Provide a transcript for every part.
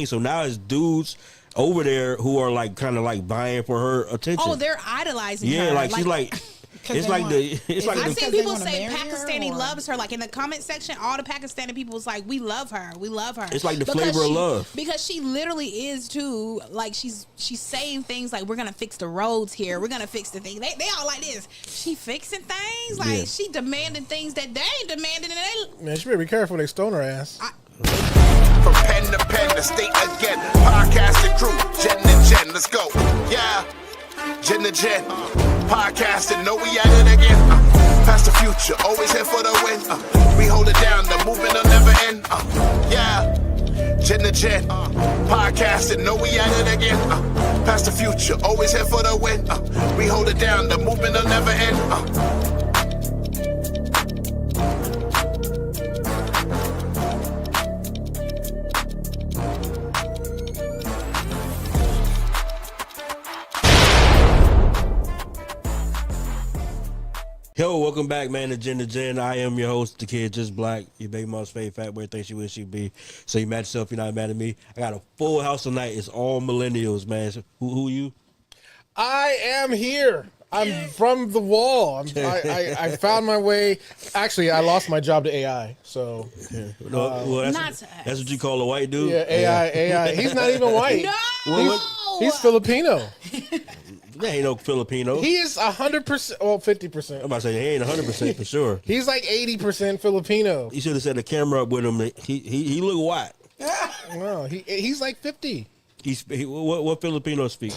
So now it's dudes over there who are like kind of like vying for her attention. Oh, they're idolizing her. Yeah, like she's like. It's like I've seen people say Pakistani loves her. Like in the comment section, all the Pakistani people was like, "We love her, we love her." It's like the flavor of love because she literally is too. Like she's saying things like, "We're gonna fix the roads here. We're gonna fix the thing." They all like this. She fixing things like she demanding things that they ain't demanding. And Man, she better be careful. They stone her ass. From pen to pen, the state again. Podcasting crew, Jen to Jen, let's go. Yeah, Jen to Jen. Podcasting, know we at it again. Past the future, always here for the win. We hold it down, the movement will never end. Yeah, Jen to Jen. Podcasting, know we at it again. Past the future, always here for the win. We hold it down, the movement will never end. Yo, welcome back, man, to Jen. I am your host, the kid just black, your baby mom's favorite fat boy, thinks she wish she'd be. So you mad yourself, you're not mad at me. I got a full house tonight. It's all millennials, man. So who you? I am here. I'm from the wall. I found my way. Actually, I lost my job to AI. So that's what you call a white dude? Yeah, AI. He's not even white. No! He's Filipino. There ain't no Filipino. He is 100%, well, 50%. I'm about to say, he ain't 100% for sure. He's like 80% Filipino. You should have set the camera up with him. He look white. No, he's like 50. What Filipino speak?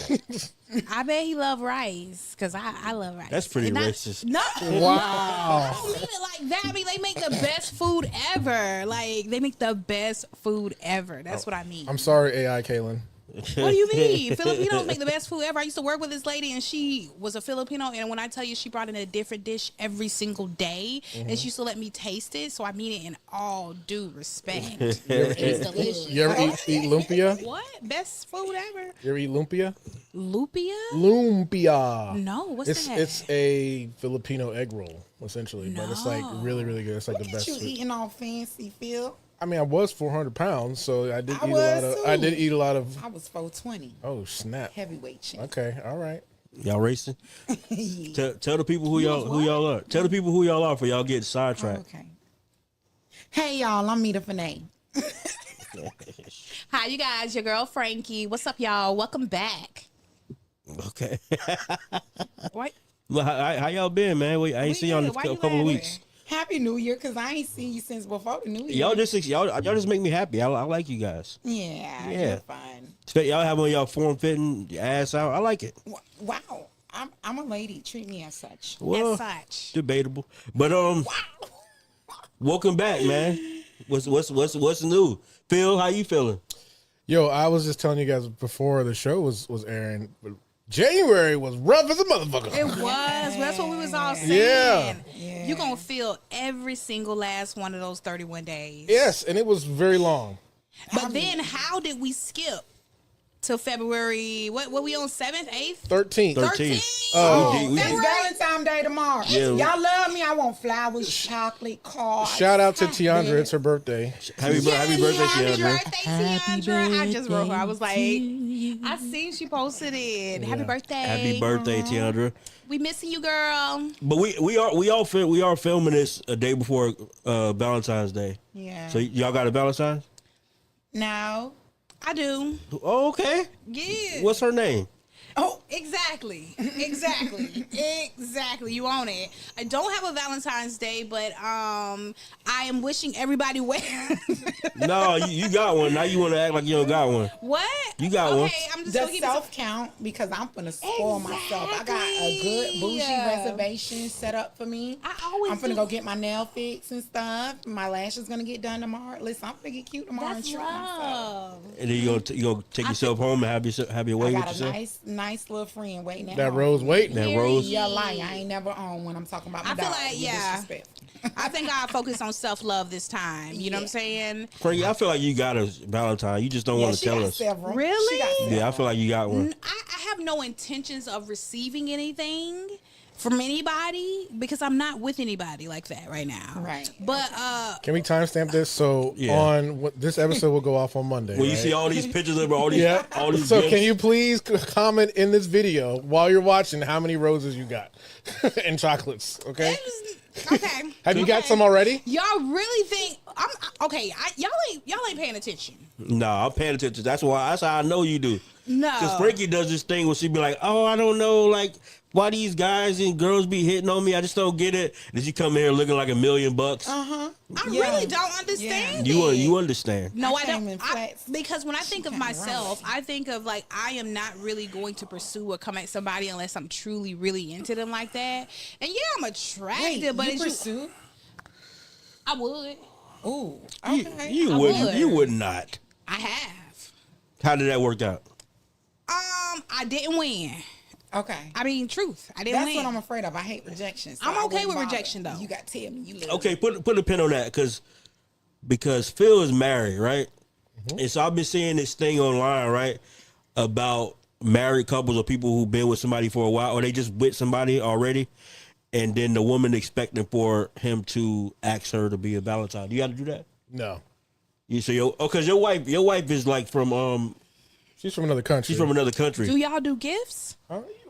I bet he love rice because I love rice. That's pretty racist. No, wow. I don't mean it like that. I mean they make the best food ever. Like they make the best food ever. That's what I mean. I'm sorry, AI Kaylin. What do you mean? Filipinos make the best food ever. I used to work with this lady, and she was a Filipino. And when I tell you, she brought in a different dish every single day, and she used to let me taste it. So I mean it in all due respect. It's delicious. You ever eat lumpia? What? Best food ever. You ever eat lumpia? Lumpia? Lumpia. No, what's that? It's a Filipino egg roll, essentially, but it's like really, really good. It's like Look the best. At you eating all fancy, Phil. I mean, I was 400 pounds, so I did eat a lot of. I was 420. Oh snap! Heavyweight champ. Okay, all right. Y'all racing? Tell the people who y'all are. Tell the people who y'all are for y'all get sidetracked. Okay. Hey y'all, I'm Mita Fanay. Hi, you guys. Your girl Frankie. What's up, y'all? Welcome back. Okay. What? Well, how y'all been, man? I ain't seen y'all in a couple of weeks. Happy New Year, cause I ain't seen you since before the New Year. Y'all just make me happy. I like you guys. Yeah, you're fine. Y'all have on y'all form fitting, your ass out. I like it. Wow, I'm a lady. Treat me as such. Well, as such. Debatable, but welcome back, man. What's new? Phil, how you feeling? Yo, I was just telling you guys before the show was airing. January was rough as a motherfucker. It was. That's what we was all saying. Yeah. You're going to feel every single last one of those 31 days. Yes, and it was very long. But then how did we skip till February? What we on 7th, 8th? 13th. Oh, it's Valentine's Day tomorrow. Yeah. Y'all love me. I want flowers, chocolate, cards. Shout out to Tiandra. It's her birthday. Happy birthday, Tiandra. Happy birthday. I just wrote her. I was like, I seen she posted it. Yeah. Happy birthday. Happy birthday, Tiandra. We missing you, girl. But we are filming this a day before Valentine's Day. Yeah. So y'all got a Valentine's? No. I do. Oh, okay. Yeah. What's her name? Oh, exactly. You own it. I don't have a Valentine's Day, but I am wishing everybody well. No, you got one. Now you want to act like you don't got one. What? You got one. I'm just the self count because I'm gonna spoil myself. I got a good bougie reservation set up for me. I'm gonna go get my nail fixed and stuff. My lashes gonna get done tomorrow. Listen, I'm gonna get cute tomorrow and treat myself. And then you gonna take yourself home and have your way with yourself. Nice little friend waiting at that home. Rose waiting. That Rose. Yeah, lie. I ain't never on when I'm talking about my I feel dog. like I think I'll focus on self-love this time. You know what I'm saying? Frankie, I feel like you got a Valentine. You just don't want to tell us. Several. Really? Yeah, I feel like you got one. I have no intentions of receiving anything. from anybody because I'm not with anybody like that right now. Right. But Can we timestamp this? So this episode will go off on Monday. When you see all these pictures of all these, all these So gifts, can you please comment in this video while you're watching how many roses you got and chocolates? Okay. okay. Have you got some already? Y'all really think I'm okay? Y'all ain't paying attention. No, I'm paying attention. That's how I know you do. No, Because Frankie does this thing where she be like, "Oh, I don't know, like why these guys and girls be hitting on me. I just don't get it." And then she come here looking like $1 million. I really don't understand. You understand? No, I came in don't. flats. Because when I think of myself, I think of like I am not really going to pursue or come at somebody unless I'm truly really into them like that. And yeah, I'm attractive, but you it's pursue? I would. Ooh, okay. You wouldn't. You would not. I have. How did that work out? I didn't win. Okay. I mean, truth. I didn't That's win. what I'm afraid of. I hate rejection. So I'm I okay wouldn't with bother. rejection, though. You got to tell me you live. Okay, put a pin on that because Phil is married, right? And so I've been seeing this thing online, right, about married couples or people who've been with somebody for a while, or they just with somebody already, and then the woman expecting for him to ask her to be a Valentine. Do you got to do that? No. Because your wife is like from She's from another country. she's from another country. Do y'all do gifts?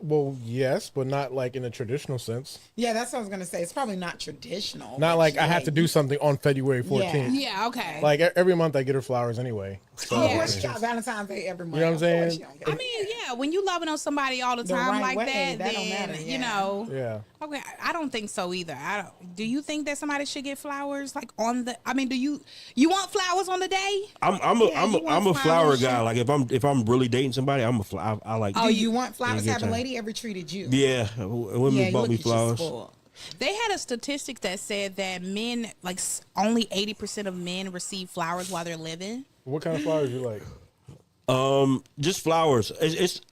Well, yes, but not like in a traditional sense. Yeah, that's what I was gonna say. It's probably not traditional. Not but like you I have to do something on February 14th. Yeah, okay. Like every month I get her flowers anyway. So, Of course, she got Valentine's Day every month. You know what I'm Of course saying? you don't get I it. mean, yeah, when you loving on somebody all the The time right like way, that, that then don't matter, you yeah. know. yeah. Okay, I don't think so either. I don't. Do you think that somebody should get flowers like on the? I mean, do you want flowers on the day? I'm you want a flower flowers, guy. yeah. Like if I'm really dating somebody, I'm a flower. I like. Do you want flowers? Yeah, Have a good lady ever treated you? Yeah, women Yeah, bought look me at you flowers. spoiled. They had a statistic that said that men, like only 80% of men receive flowers while they're living. What kind of flowers you like? Just flowers.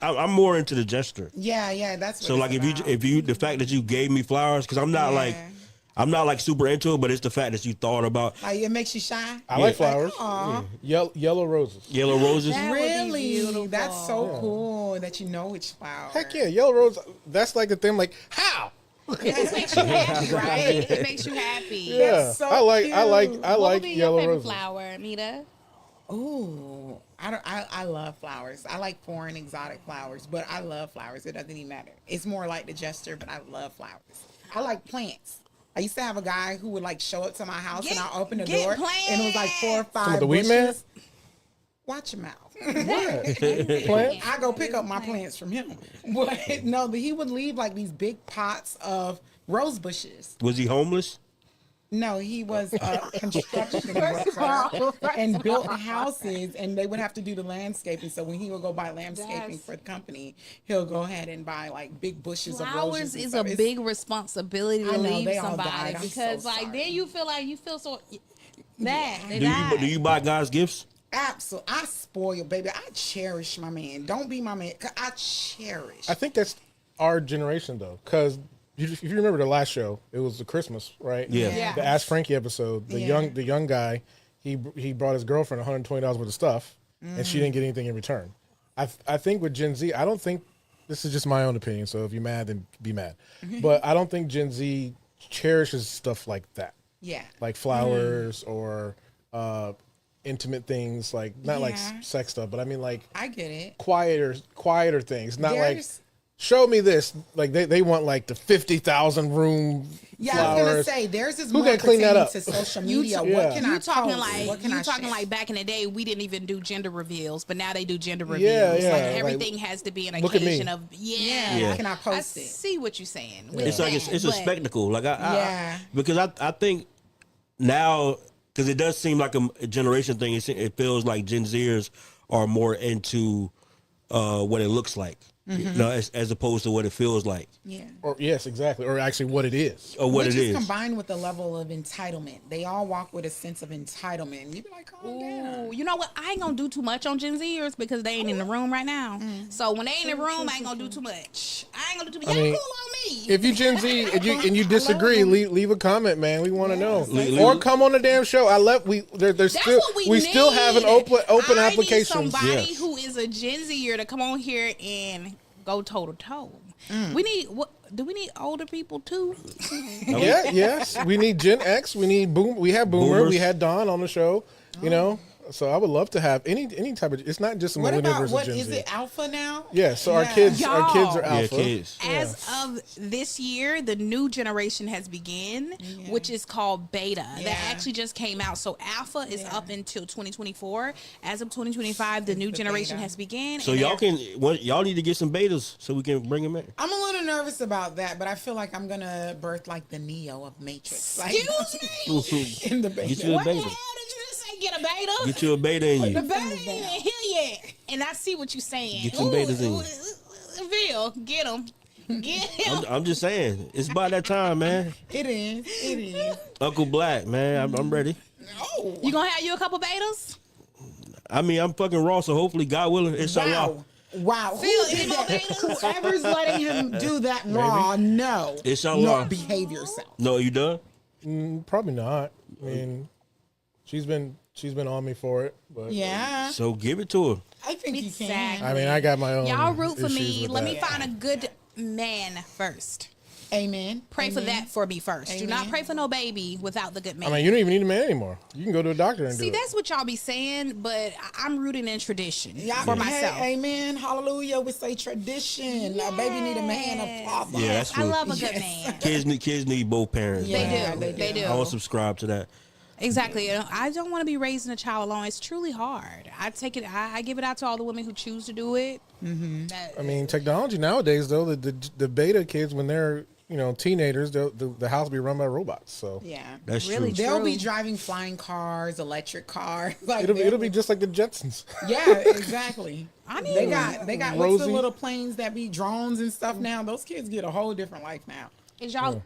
I'm more into the gesture. Yeah, that's what So it's like about. if you the fact that you gave me flowers, because I'm not like super into it, but it's the fact that you thought about Like, it makes you shy. I like flowers. Aw. Yellow roses. yellow roses. That would be Really? beautiful. That's so cool that you know which flower. Heck yeah, yellow rose. That's like the thing. Like how? It makes you happy, right? It makes you happy. Yeah, That's so I like What would be your yellow favorite roses. flower, Mita? Ooh, I love flowers. I like foreign exotic flowers, but I love flowers. It doesn't even matter. It's more like the gesture, but I love flowers. I like plants. I used to have a guy who would like show up to my house and I open the door and it was like 4 or 5 Some of the bushes. weed man? Watch your mouth. What? Plant? I go pick up my plants from him. But no, but he would leave like these big pots of rose bushes. Was he homeless? No, he was a construction worker and built houses, and they would have to do the landscaping. So when he would go buy landscaping for the company, he'll go ahead and buy like big bushes of roses. Flowers and is stuff. a It's- big responsibility to I know, leave they all somebody died. I'm because so like sorry. then you feel so bad. They Do died. you buy guys gifts? Absolutely, I spoil, baby. I cherish my man. Don't be my man. 'Cause I cherish. I think that's our generation though, because if you remember the last show, it was the Christmas, right? Yeah. Yeah. The Ask Frankie episode. The Yeah. young guy, he brought his girlfriend $120 worth of stuff, and she didn't get anything in return. I think with Gen Z, I don't think this is just my own opinion. So if you're mad, then be mad. But I don't think Gen Z cherishes stuff like that, Yeah. like flowers or intimate things, like not like Yeah. sex stuff, but I mean like I get it. quieter things. Not like There's- show me this. Like they want like the 50,000 room Yeah, flowers. I was gonna say theirs is Who more can clean that pertaining up? to social You media. yeah. What can I You talking post? like What can you I talking share? like back in the day we didn't even do gender reveals, but now they do gender reveals. Yeah, Like like, everything has to be an look at me. occasion of Yeah. Yeah. Can I I post it? see what you're saying. It's like it's a But- spectacle. Like Yeah. because I think now because it does seem like a generation thing. It feels like Gen Zers are more into what it looks like, you know, as opposed to what it feels like Yeah. Or yes, exactly. Or actually what it is. or what Which it is is. combined with the level of entitlement. They all walk with a sense of entitlement. You be like, calm down. Ooh, you know what? I ain't gonna do too much on Gen Zers because they ain't in the room right now. So when they in the room, I ain't gonna do too much. I ain't gonna do too much. I Y'all mean, cool on me. If you Gen Z and you disagree, leave a comment, man. We want to know. Leave- Or come on the damn show. There's That's still what we need. still have an open I application. need somebody Yeah. who is a Gen Zer to come on here and go toe to toe. We need what? Do we need older people too? Yeah, yes. We need Gen X. We need Boom. We have Boomer. Boomers. We had Don on the show. You know, so I would love to have any type of. It's not just a What millennial about versus what Gen is Z. it? Alpha now? Yeah. So our Yeah. kids are Y'all. alpha. Yeah, kids. As of this year, the new generation has begun, which is called beta. Yeah. That actually just came out. So alpha is up until 2024. As of 2025, the new the generation beta. has begun. So and y'all they're- y'all need to get some betas so we can bring them in. I'm a little nervous about that, but I feel like I'm gonna birth like the Neo of Matrix. Like, Excuse me. in the beta. Get you a What the beta. hell did you just say? Get a beta? Get you a beta in The you. beta ain't in here yet. And I see what you're saying. Get some betas in you. Bill, get him. Get him. I'm just saying, it's about that time, man. It is. It is. Uncle Black, man, I'm ready. No. You gonna have you a couple betas? I mean, I'm fucking raw, so hopefully, God willing, inshallah. Wow. Wow. Phil, Who any did more that? betas? Whoever's letting him do that raw, no. Inshallah. No, behave yourself. No, you done? Probably not. I mean, she's been on me for it, but Yeah. So give it to her. I think you can. Exactly. I mean, I got my own. Y'all root for issues me. with Let that. me find a good man first. Amen. Pray for Amen. that for me first. Do not Amen. pray for no baby without the good man. I mean, you don't even need a man anymore. You can go to a doctor and See, do it. that's what y'all be saying, but I'm rooting in tradition Y'all, for myself. Hey, amen. Hallelujah. We say tradition. A baby need a man, a father. Yeah, that's I good. love a good Yes. man. Kids need both parents. Yeah. man. They do. I will subscribe to that. Exactly. I don't want to be raising a child alone. It's truly hard. I take it. I give it out to all the women who choose to do it. Mm-hmm. I mean, technology nowadays, though, the beta kids, when they're teenagers, the house be run by robots. So Yeah. That's Really true. They'll True. be driving flying cars, electric cars. Like it'll be just like the Jetsons. Yeah, exactly. I mean, They got what's the Rosie. little planes that be drones and stuff now? Those kids get a whole different life now.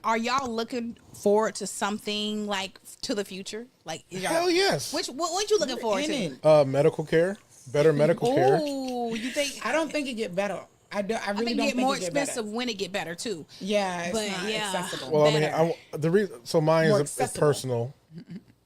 Are y'all looking forward to something like to the future? Like, is y'all, Hell yes. what you looking forward In to? it. Medical care, better medical care. Oh, you think? I don't think it get better. I really I think don't get think more it get better. expensive when it get better too. Yeah, it's But, not yeah. accessible. Well, I mean, better. the reason so mine More is accessible. personal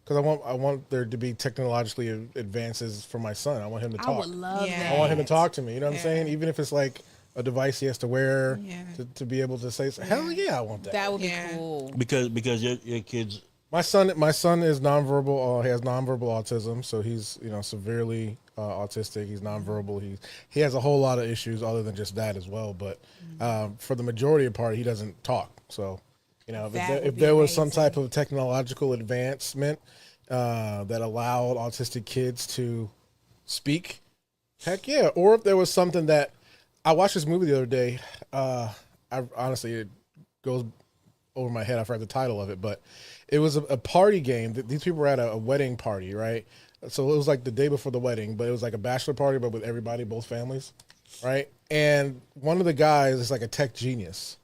because I want there to be technologically advances for my son. I want him to I talk. would love Yeah. that. I want him to talk to me. You know what I'm Yeah. saying? Even if it's like a device he has to wear Yeah. to be able to say, hell yeah, I want that. That would be Yeah. cool. Because your kids. My son is nonverbal. He has nonverbal autism, so he's severely autistic. He's nonverbal. He has a whole lot of issues other than just that as well. But for the majority of part, he doesn't talk. So That would if be there was some amazing. type of technological advancement that allowed autistic kids to speak, heck yeah. Or if there was something that I watched this movie the other day. I honestly, it goes over my head. I forgot the title of it, but it was a party game. These people were at a wedding party, right? So it was like the day before the wedding, but it was like a bachelor party, but with everybody, both families, right? And one of the guys is like a tech genius,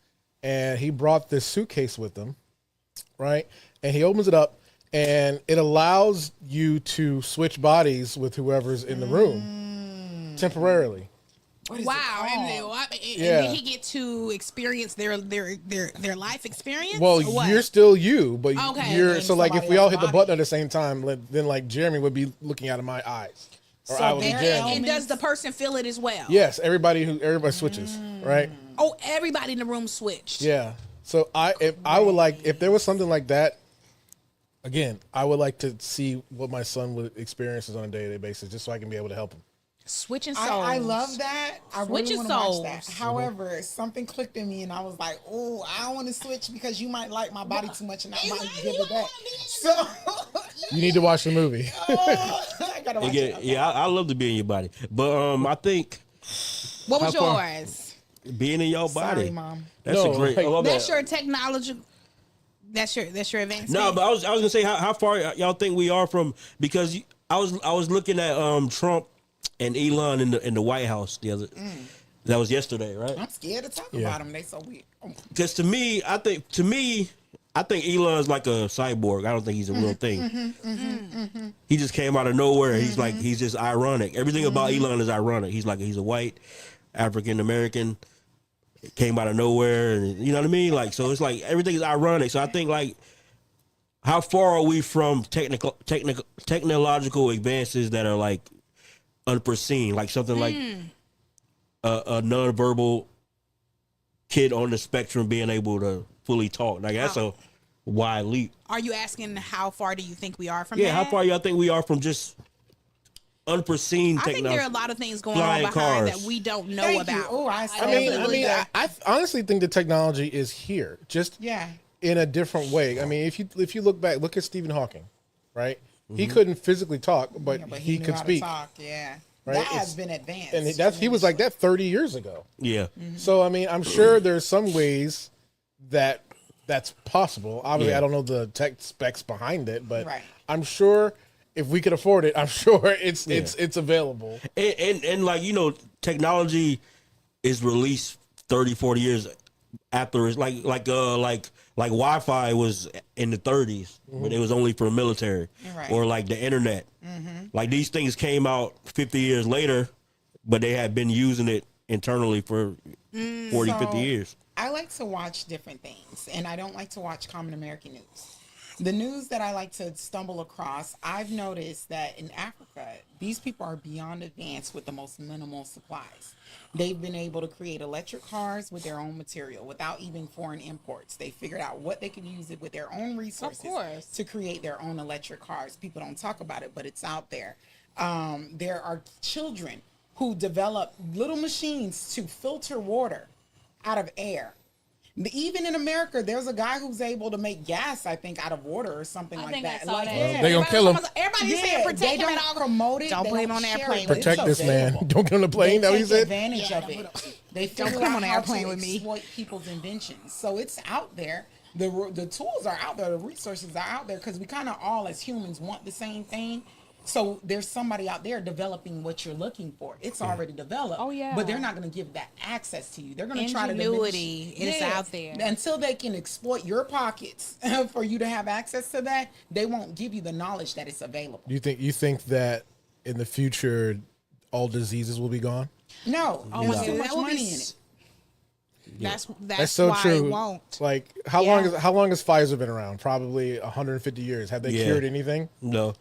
and he brought this suitcase with him, right? And he opens it up, and it allows you to switch bodies with whoever's in the room temporarily. Wow. And Yeah. did he get to experience their life experience? Well, or what? you're still you, but Okay. you're in so like if somebody we all hit else's the button at the same time, then like Jeremy would be looking out of my eyes, or So I would be they're Jeremy. And does the person feel it as well? Yes, everybody switches, right? Oh, everybody in the room switched. Yeah. So if there was something like that, again, I would like to see what my son would experiences on a day-to-day basis, just so I can be able to help him. Switching souls. I love that. I Switching really want to watch that. souls. However, something clicked in me, and I was like, "Oh, I don't want to switch because you might like my body too much, and I might give it back." So You need to watch the movie. I gotta watch it. Yeah, I love to be in your body, but I think What was How far- yours? being in your body. Sorry, Mom. That's No, a great. like- I love That's that. your technology. That's your advancement. No, but I was gonna say how far y'all think we are from, because I was looking at Trump and Elon in the White House that was yesterday, right? I'm scared to talk Yeah. about them. They so weird. Because to me, I think Elon's like a cyborg. I don't think he's a real thing. He just came out of nowhere. He's just ironic. Everything about Elon is ironic. He's a white African American, came out of nowhere, and you know what I mean. Like, so it's like everything is ironic. So I think like, how far are we from technological advances that are like unforeseen, like something like a nonverbal kid on the spectrum being able to fully talk. Like that's a wide leap. Are you asking how far do you think we are from Yeah, that? how far y'all think we are from just unforeseen I think technology? there are a lot of things going on Flying behind cars. that we don't know Thank about. you. Oh, I honestly think the technology is here, just Yeah. in a different way. I mean, if you look back, look at Stephen Hawking, right? He couldn't physically talk, but, But he knew could how speak. to talk. Yeah. Right? That has It's- been advanced. And he was like that 30 years ago. Yeah. So I mean, I'm sure there's some ways that that's possible. Obviously, Yeah. I don't know the tech specs behind it, but Right. I'm sure if we could afford it, I'm sure it's available. And like, technology is released 30, 40 years after it's like Wi-Fi was in the 30s, but it was only for the military. Right. Or like the internet. Like these things came out 50 years later, but they had been using it internally for 40, 50 years. I like to watch different things, and I don't like to watch common American news. The news that I like to stumble across, I've noticed that in Africa, these people are beyond advanced with the most minimal supplies. They've been able to create electric cars with their own material without even foreign imports. They figured out what they could use it with their own resources to create their own electric cars. People don't talk about it, but it's out there. There are children who develop little machines to filter water out of air. Even in America, there's a guy who's able to make gas, I think, out of water or something like that. They gonna kill him. Everybody's saying protect they him don't at all. promote it. Don't they put him don't on the share airplane it, with but Protect it's this man. available. Don't get on the plane. That They what he take said. advantage of it. They figure put him out on the how airplane to with me. exploit people's inventions. So it's out there. The tools are out there. The resources are out there because we kind of all as humans want the same thing. So there's somebody out there developing what you're looking for. It's already developed. Oh, yeah. But they're not going to give that access to you. They're going to try to Ingenuity is out there. Until they can exploit your pockets for you to have access to that, they won't give you the knowledge that it's available. You think that in the future all diseases will be gone? No, there's too much That would be money in it. That's so why true. it won't. Like how long has Pfizer been around? Probably 150 years. Have they cured anything? No.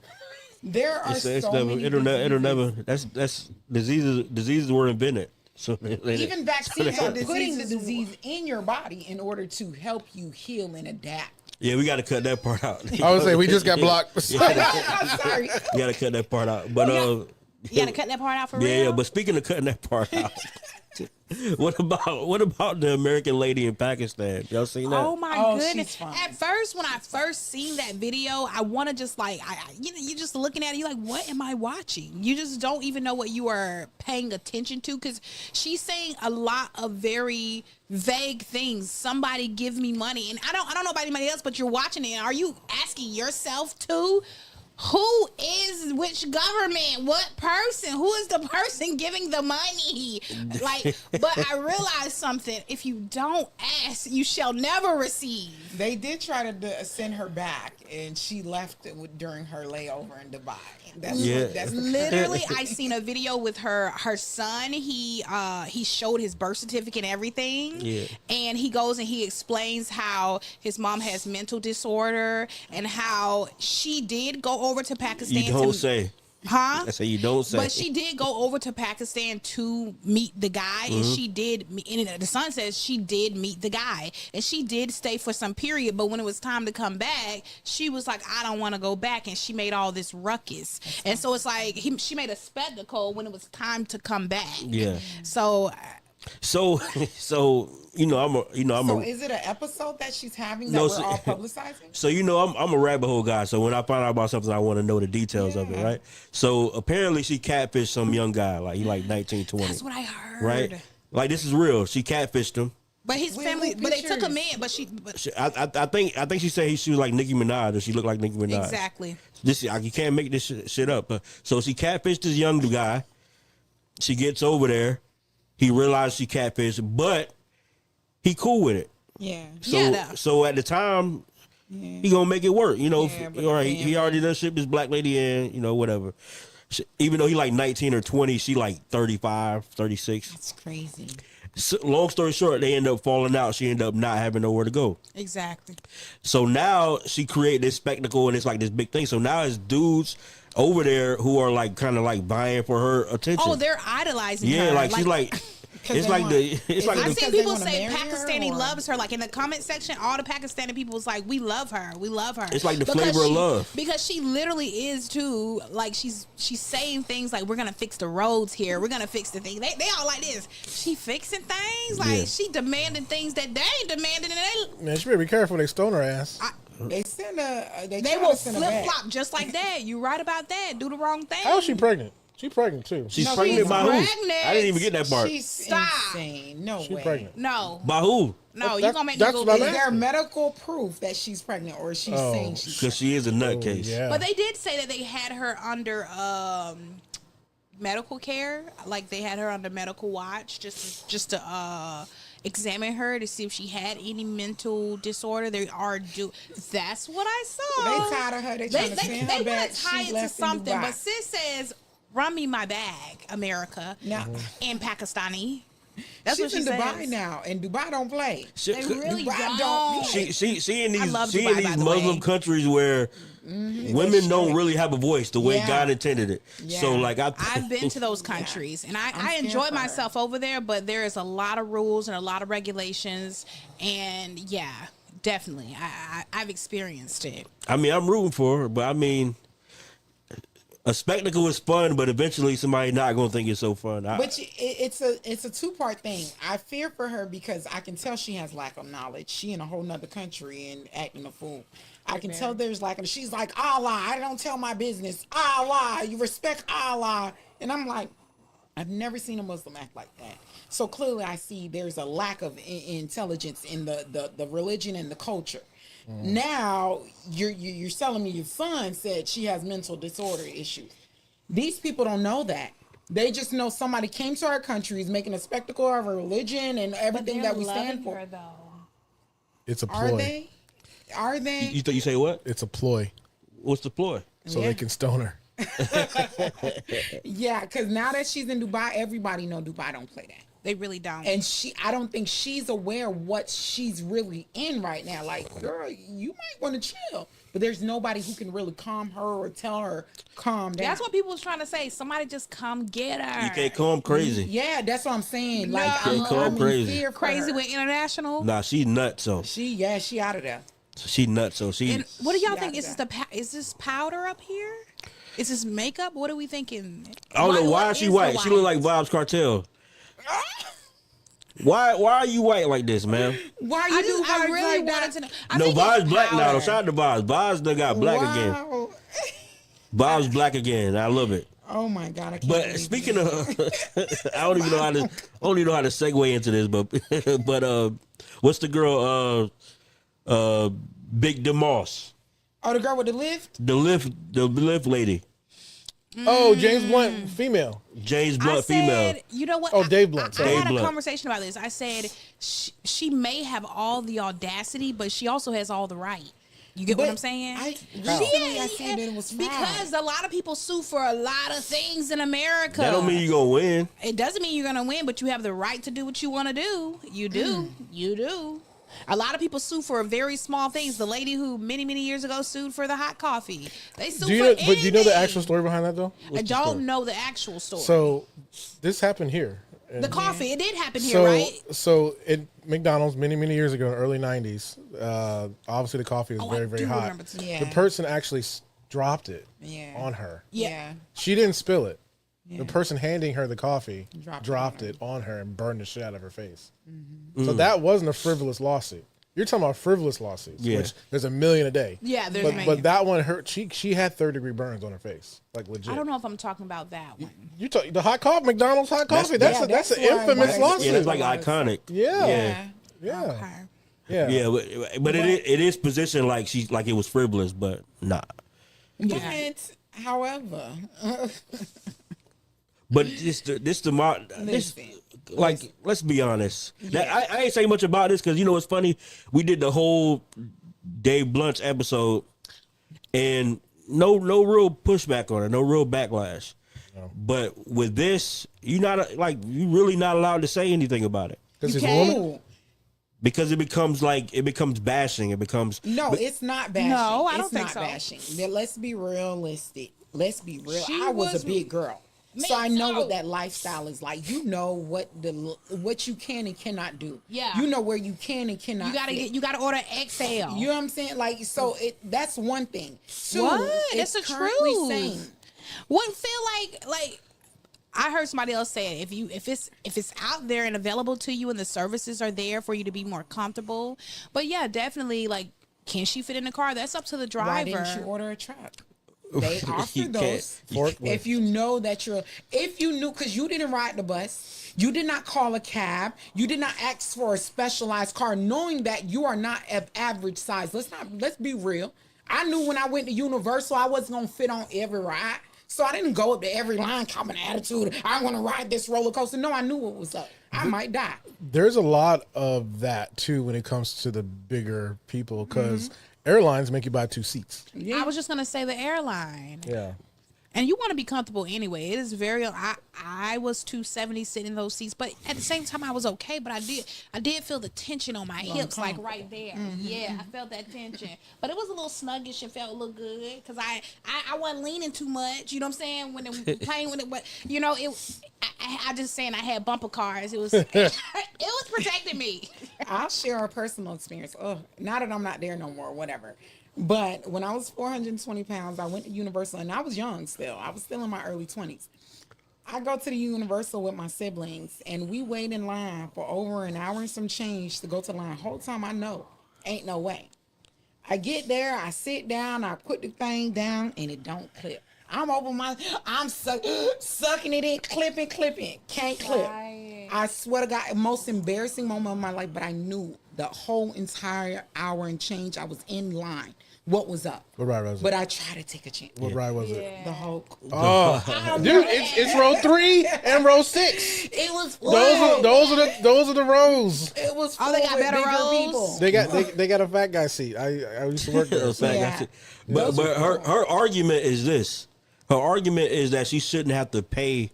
There are It's so never, many it'll never, diseases. that's diseases were invented. So Even vaccines are putting the disease in your body in order to help you heal and adapt. Yeah, we got to cut that part out. I would say we just got blocked. I'm sorry. We got to cut that part out. But You gotta cut that part out for real. yeah, but speaking of cutting that part out, what about the American lady in Pakistan? Y'all seen that? Oh my Oh, goodness! she's fine. At first, when I first seen that video, I want to just like, you're just looking at it. You're like, what am I watching? You just don't even know what you are paying attention to because she's saying a lot of very vague things. Somebody give me money, and I don't know about anybody else, but you're watching it. Are you asking yourself too? Who is which government? What person? Who is the person giving the money? Like, but I realized something. If you don't ask, you shall never receive. They did try to send her back, and she left during her layover in Dubai. That's Literally, I seen a video with her son. He showed his birth certificate and everything. Yeah. And he goes and he explains how his mom has mental disorder and how she did go over to Pakistan. You don't say. Huh? I say you don't say. But she did go over to Pakistan to meet the guy, and she did. And the son says she did meet the guy, and she did stay for some period. But when it was time to come back, she was like, "I don't want to go back," and she made all this ruckus. And so it's like she made a spectacle when it was time to come back. Yeah. So So So is it an episode that she's having that we're all publicizing? So I'm a rabbit hole guy. So when I find out about something, I want to know the details of it, right? So apparently she catfished some young guy, like he like 19, 20. that's what I heard. Right? Like this is real. She catfished him. But his family, but they took him in. But I think she said she was like Nicki Minaj, or she looked like Nicki Minaj. exactly. You can't make this shit up. So she catfished this young guy. She gets over there. He realized she catfished, but he cool with it. Yeah. So at the time, he gonna make it work. All right, he already done shipped this black lady in. Whatever. Even though he like 19 or 20, she like 35, 36. That's crazy. So, long story short, they end up falling out. She ended up not having nowhere to go. Exactly. So now she created this spectacle, and it's like this big thing. So now it's dudes over there who are like kind of like vying for her attention. Oh, they're idolizing her. Yeah, like she's like It's like I've seen people wanna say marry her, Pakistani or- loves her. Like in the comment section, all the Pakistani people was like, "We love her, we love her." It's like the flavor of love. Because she literally is too. Like she's saying things like, "We're gonna fix the roads here. We're gonna fix the thing." They all like this. She fixing things like she demanding things that they ain't demanding. And Man, she better be careful. They stone her ass. They send a. they will flip flop just like that. You right about that. Do the wrong thing. How is she pregnant? She's pregnant too. She's No, pregnant she's by who? pregnant. I didn't even get that part. She's Stop. insane. No She's way. pregnant. No, By who? no, you That's- gonna make me that's go what I'm get Is it. there medical proof that she's pregnant, or she's saying she's Because she is a nutcase. Yeah. But they did say that they had her under medical care, like they had her under medical watch, just to examine her to see if she had any mental disorder. They are That's what I saw. They tired of her. They trying to send they her want back. to tie She it to left in something, Dubai. but sis says, "Run me my bag, America." Now, In Pakistani. That's she's what she in Dubai says. now, and Dubai don't play. They really Dubai don't. She in these love she Dubai, in by these the Muslim way. countries where women don't really have a voice the way Yeah. God intended it. So Yeah. like I've been to those countries and I scared enjoy for her. myself over there, but there is a lot of rules and a lot of regulations, and yeah, definitely, I've experienced it. I mean I'm rooting for her, but I mean a spectacle is fun, but eventually somebody not gonna think it's so fun. But it's a two-part thing. I fear for her because I can tell she has lack of knowledge. She in a whole nother country and acting a fool. I can tell there's lack of. She's like, Allah, I don't tell my business. Allah, you respect Allah, and I'm like, I've never seen a Muslim act like that. So clearly, I see there's a lack of intelligence in the religion and the culture. Now you're telling me your son said she has mental disorder issues. These people don't know that. They just know somebody came to our country, is making a spectacle of our religion and everything that we stand for. It's a Are ploy. they? Are they? you say what? It's a ploy, What's the ploy? so Yeah. they can stone her. Yeah, because now that she's in Dubai, everybody know Dubai don't play that. They really don't. And I don't think she's aware what she's really in right now. Like, girl, you might want to chill. But there's nobody who can really calm her or tell her, calm down. That's what people was trying to say. Somebody just come get her. You can't call him crazy. Yeah, that's what I'm saying. No. Like, You can't call her in crazy. fear for Crazy her. with international. Nah, she nuts. So She out of there. she nuts. So she. And what do y'all She think? out Is there. is this powder up here? Is this makeup? What are we thinking? I don't know why what is she is white. the She look like Vibes Cartel. Why are you white like this, man? Why you do I vibes really like wanted that? to know. I No, think Vibes it's black now. powder. Though. Shout out to Vibes. Vibes done got black again. Wow. Vibes black again. I love it. Oh my God! I can't But believe speaking it. of, I don't even know how to segue into this. But what's the girl? Big DeMoss, Oh, the girl with the lift. the lift lady, Oh, James Blunt, female. James I Blunt, said, female. you know what? Oh, Dave Blunt, I sorry. Dave had a Blunt. conversation about this. I said she may have all the audacity, but she also has all the right. You get what But I'm saying? I She said that it was fraud. because a lot of people sue for a lot of things in America. That don't mean you gonna win. It doesn't mean you're gonna win, but you have the right to do what you want to do. You do. You do. A lot of people sue for very small things. The lady who many years ago sued for the hot coffee. They sue Do you for know? anything. But do you know the actual story behind that though? I don't know the actual story. So this happened here. the coffee, it did happen here, So, right? so at McDonald's many years ago in the early '90s, obviously the coffee was I very do hot. remember too. Yeah. The person actually dropped it Yeah. on her. Yeah. She didn't spill it. Yeah. The person handing her the coffee Dropped dropped it on her and burned the shit out of her face. Mm-hmm. So that wasn't a frivolous lawsuit. You're talking about frivolous lawsuits, Yeah. which there's a million a day. Yeah, there's a but million. that one hurt. She had third-degree burns on her face, like legit. I don't know if I'm talking about that one. You talk the hot coffee, McDonald's hot coffee. That's an that's infamous why- lawsuit. Yeah, that's like iconic. yeah, Yeah. Okay. yeah. Yeah, but it is positioned like it was frivolous, but nah. But, however, But like, let's be honest. I ain't saying much about this because you know it's funny. We did the whole Dave Blunt's episode, and no real pushback on it, no real backlash. No. But with this, you really not allowed to say anything about it Because you he's a woman. can't. because it becomes bashing. It becomes No, it's not bashing. No, I don't It's think not so. bashing. Let's be realistic. Let's be real. She I was was- a big girl. So I know what that lifestyle is like. You know what you can and cannot do. Yeah. You know where you can and cannot. You gotta order XL. You know what I'm saying? Like, so that's one thing. Two, What? it's That's the currently truth. saying, Wouldn't feel like I heard somebody else say it. If it's out there and available to you and the services are there for you to be more comfortable. But yeah, definitely, like, can she fit in the car? That's up to the driver. why didn't you order a truck? They offer You those. can't. If you know that if you knew, because you didn't ride the bus, you did not call a cab, you did not ask for a specialized car, knowing that you are not of average size. Let's be real. I knew when I went to Universal, I wasn't gonna fit on every ride. So I didn't go up to every line, cop an attitude. I want to ride this roller coaster. No, I knew what was up. I might die. There's a lot of that too when it comes to the bigger people because airlines make you buy 2 seats. Yeah. I was just gonna say the airline. Yeah. And you want to be comfortable anyway. It is very. I was 270 sitting in those seats, but at the same time I was okay. But I did feel the tension on my hips, like right there. Yeah, I felt that tension. But it was a little sluggish and felt a little good because I wasn't leaning too much. You know what I'm saying? When it playing with it, but you know I just saying I had bumper cars. It was it was protecting me. I'll share a personal experience. Oh, now that I'm not there no more, whatever. But when I was 420 pounds, I went to Universal, and I was young still. I was still in my early 20s. I go to the Universal with my siblings, and we wait in line for over an hour and some change to go to the line. Whole time I know, ain't no way. I get there, I sit down, I put the thing down, and it don't clip. I'm sucking it in, clipping, can't clip. Right. I swear to God, most embarrassing moment of my life, but I knew the whole entire hour and change I was in line. What was up? What ride was it? But I tried to take a chance. What ride was it? The Hulk. Oh, dude, it's row 3 and row 6. It was Those are the rows. It was Oh, they got full with better bigger rows? people. They got a fat guy seat. I used to work there. Yeah. But her argument is this. Her argument is that she shouldn't have to pay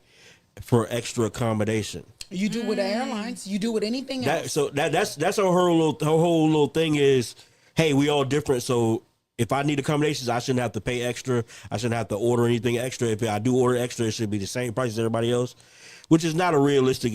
for extra accommodation. You do with airlines. You do with anything else. That's her whole little thing is, hey, we all different. So if I need accommodations, I shouldn't have to pay extra. I shouldn't have to order anything extra. If I do order extra, it should be the same price as everybody else, which is not a realistic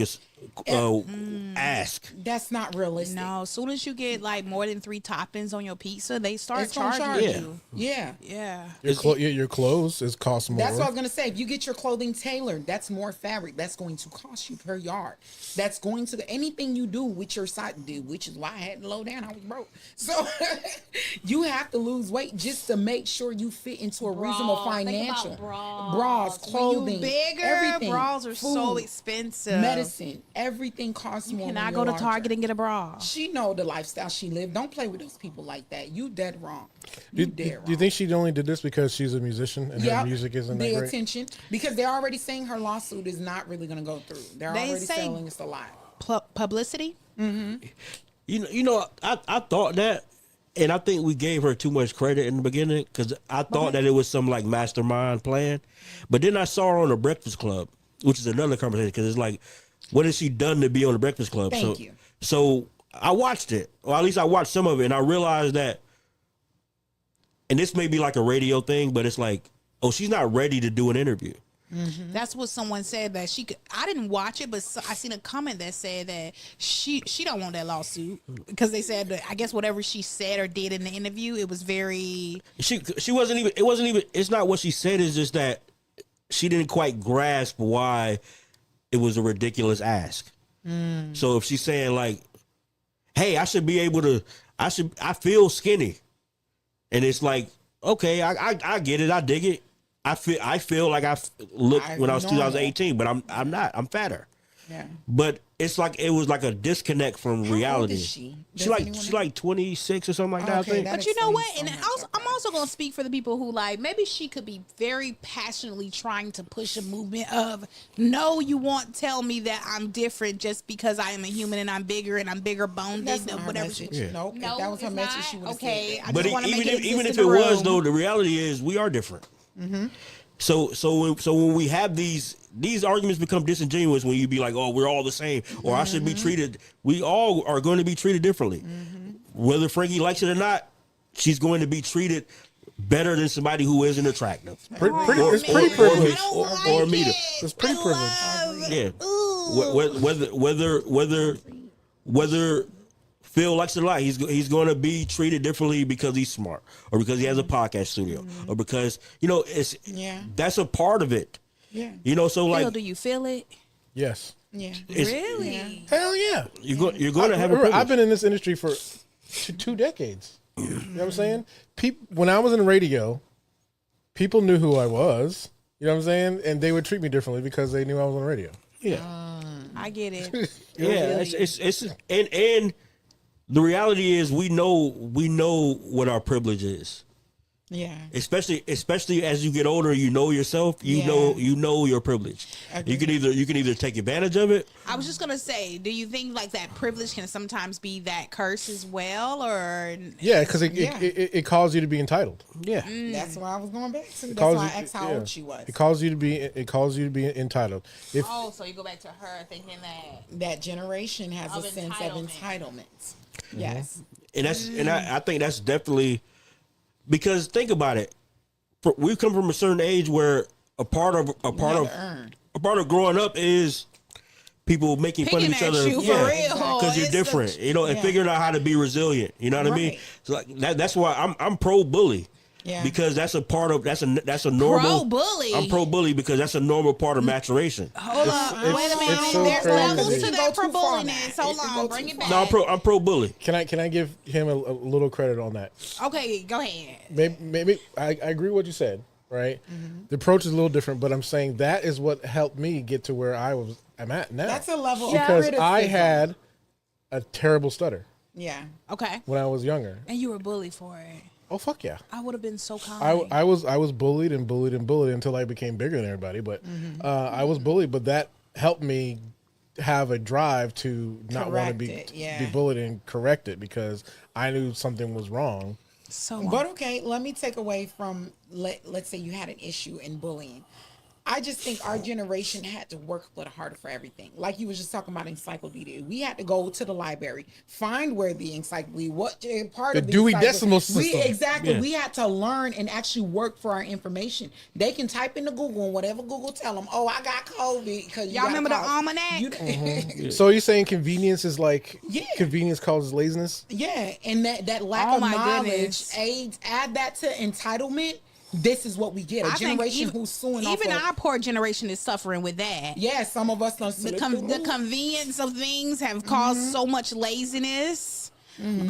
ask. That's not realistic. No, as soon as you get like more than 3 toppings on your pizza, they start It's gonna charging charge you. Yeah. Yeah. Your clothes is cost more. That's what I was gonna say. If you get your clothing tailored, that's more fabric. That's going to cost you per yard. That's going to anything you do with your side, which is why I had to low down. I was broke. So you have to lose weight just to make sure you fit into a reasonable financial. Think about bras, clothing, when you bigger, everything. bras are so Food, expensive. medicine, everything costs more. Can I when go you're to larger. Target and get a bra? She know the lifestyle she lived. Don't play with those people like that. You dead wrong. You dead wrong. Do you think she only did this because she's a musician and her music isn't that the great? attention, because they're already saying her lawsuit is not really going to go through. They're They already say- selling it's a lie. Publicity? You know, I thought that, and I think we gave her too much credit in the beginning because I thought that it was some like mastermind plan, but then I saw her on the Breakfast Club, which is another conversation because it's like, what has she done to be on the Breakfast Club? Thank you. So I watched it, or at least I watched some of it, and I realized that, and this may be like a radio thing, but it's like, oh, she's not ready to do an interview. That's what someone said that she could. I didn't watch it, but I seen a comment that said that she don't want that lawsuit because they said that I guess whatever she said or did in the interview, it was very. She wasn't even. It wasn't even. It's not what she said. It's just that she didn't quite grasp why it was a ridiculous ask. So if she's saying like, "Hey, I should be able to. I feel skinny," and it's like, okay, I get it. I dig it. I feel like I looked when I was 2018, but I'm not. I'm fatter. Yeah. But it's like it was like a disconnect from How old reality. is she? She like 26 or something like that. I Okay, think. that But you know what? explains And so much. I'm also going to speak for the people who like maybe she could be very passionately trying to push a movement of no, you won't tell me that I'm different just because I am a human and I'm bigger boned That's and not her whatever. message. Yeah. Nope. No, if that was her it's message, not? she would have Okay, said I that. But just wanna make it even if exist it in the was room. though, the reality is we are different. So when we have these arguments become disingenuous when you be like, oh, we're all the same, or I should be treated. We all are going to be treated differently, whether Frankie likes it or not. She's going to be treated better than somebody who isn't attractive. It's pretty privileged. Or meter. It's pretty privileged. Yeah. Whether Phil likes it or not, he's going to be treated differently because he's smart, or because he has a podcast studio, or because that's a part of it. Yeah. So like, Phil, do you feel it? Yes. Yeah. Really? Hell yeah. You're going to have a privilege. I've been in this industry for 2 decades. You know what I'm saying? When I was in radio, people knew who I was. You know what I'm saying? And they would treat me differently because they knew I was on the radio. Yeah. I get it. Yeah. It's and the reality is we know what our privilege is. Yeah. Especially as you get older, you know yourself. You know your privilege. You can either take advantage of it. I was just gonna say, do you think like that privilege can sometimes be that curse as well, or yeah, because it calls you to be entitled. Yeah, that's why I was going back to. That's why I asked how old she was. It calls you to be entitled. So you go back to her thinking that generation has a sense of entitlement. Mm-hmm. Yes, and I think that's definitely. Because think about it, we come from a certain age where a part of growing up is people making fun of each other, because you're different, and figuring out how to be resilient. You know what I mean? So like that's why I'm pro bully. Yeah. Because that's a part of that's a normal pro bully. I'm pro bully because that's a normal part of maturation. Hold on, wait a minute. So there's levels to crazy. that for bulliness. Hold on, bring it back. No, I'm pro bully. Can I give him a little credit on that? Okay, go ahead. Maybe I agree with what you said. Right, the approach is a little different, but I'm saying that is what helped me get to where I'm at now. That's a level because of criticism. I had a terrible stutter. Yeah. Okay. When I was younger, and you were bullied for it. Oh fuck yeah! I would have been so kind. I was bullied until I became bigger than everybody. But I was bullied, but that helped me have a drive to not want to be bullied and correct it because I knew something was wrong. But okay, let me take away from let's say you had an issue in bullying. I just think our generation had to work a little harder for everything. Like you was just talking about encyclopedia. We had to go to the library, find where the encyclopedia, what part of the Dewey Decimal System. We had to learn and actually work for our information. They can type into Google and whatever Google tell them, oh, I got COVID. Because y'all remember the almanac? So you're saying convenience is like convenience causes laziness? Yeah, and that lack of knowledge add that to entitlement. This is what we get. A generation who's suing off even our poor generation is suffering with that. Yeah, some of us don't the convenience of things have caused so much laziness. We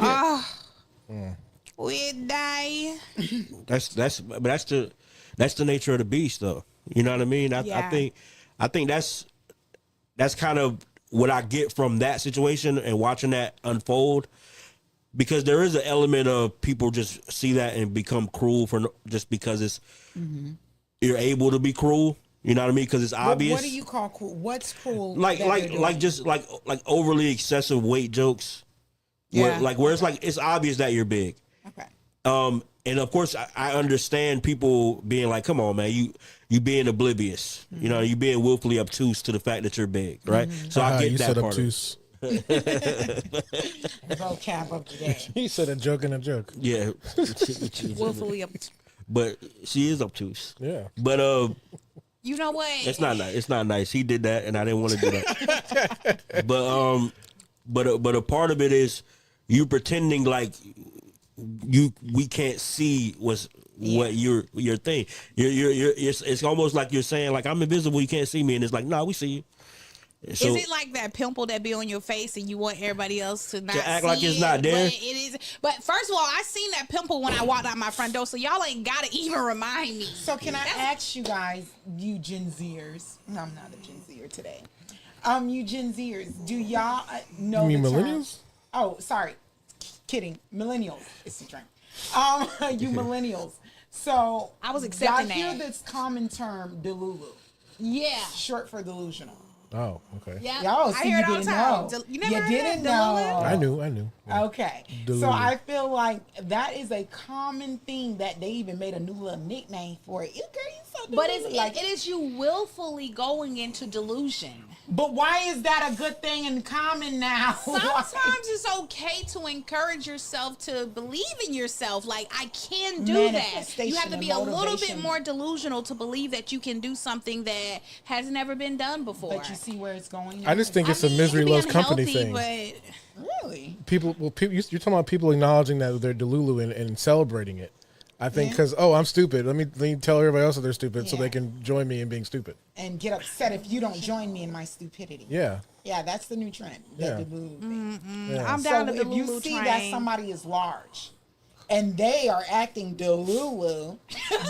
die. That's the nature of the beast, though. You know what I mean? I think that's kind of what I get from that situation and watching that unfold. Because there is an element of people just see that and become cruel just because it's you're able to be cruel. You know what I mean? Because it's obvious. What do you call cruel? What's cruel? Like overly excessive weight jokes. Yeah. Where it's like it's obvious that you're big. Okay. And of course I understand people being like, come on, man, you being oblivious. You know, you being willfully obtuse to the fact that you're big, right? So I get that part obtuse. Vocab of today. He said a joke and a joke. Yeah. Willfully obtuse. But she is obtuse. Yeah. But you know what? It's not nice. It's not nice. He did that, and I didn't want to do that. but a part of it is you pretending like we can't see what your thing. It's almost like you're saying like I'm invisible. You can't see me, and it's like no, we see you. So, is it like that pimple that be on your face and you want everybody else to not act see like it's not there? But it is. But first of all, I seen that pimple when I walked out my front door, so y'all ain't gotta even remind me. So can I ask you guys, you Gen Zers? No, I'm not a Gen Zer today. You Gen Zers, do y'all know? You mean the millennials? Oh, sorry, kidding. Millennials. It's a drink. You millennials. So I was accepting y'all hear that. this common term, delulu. Yeah. Short for delusional. Oh, okay. Yeah. Y'all, I hear it all the time. know. You never heard didn't that? I knew. Yeah. Okay. Delulu. So I feel like that is a common thing that they even made a new little nickname for it. But it is you willfully going into delusion. But why is that a good thing and common now? Sometimes it's okay to encourage yourself to believe in yourself. Like, I can do that. You have to be a little bit more delusional to believe that you can do something that has never been done before. But you see where it's going now? I just think it's a misery loves company thing. But really, people, you're talking about people acknowledging that they're delulu and celebrating it. I think because I'm stupid. Let me tell everybody else that they're stupid so they can join me in being stupid and get upset if you don't join me in my stupidity. Yeah, that's the new trend. The delulu thing. Yeah. I'm down so to if you see that somebody is large and they are acting delulu,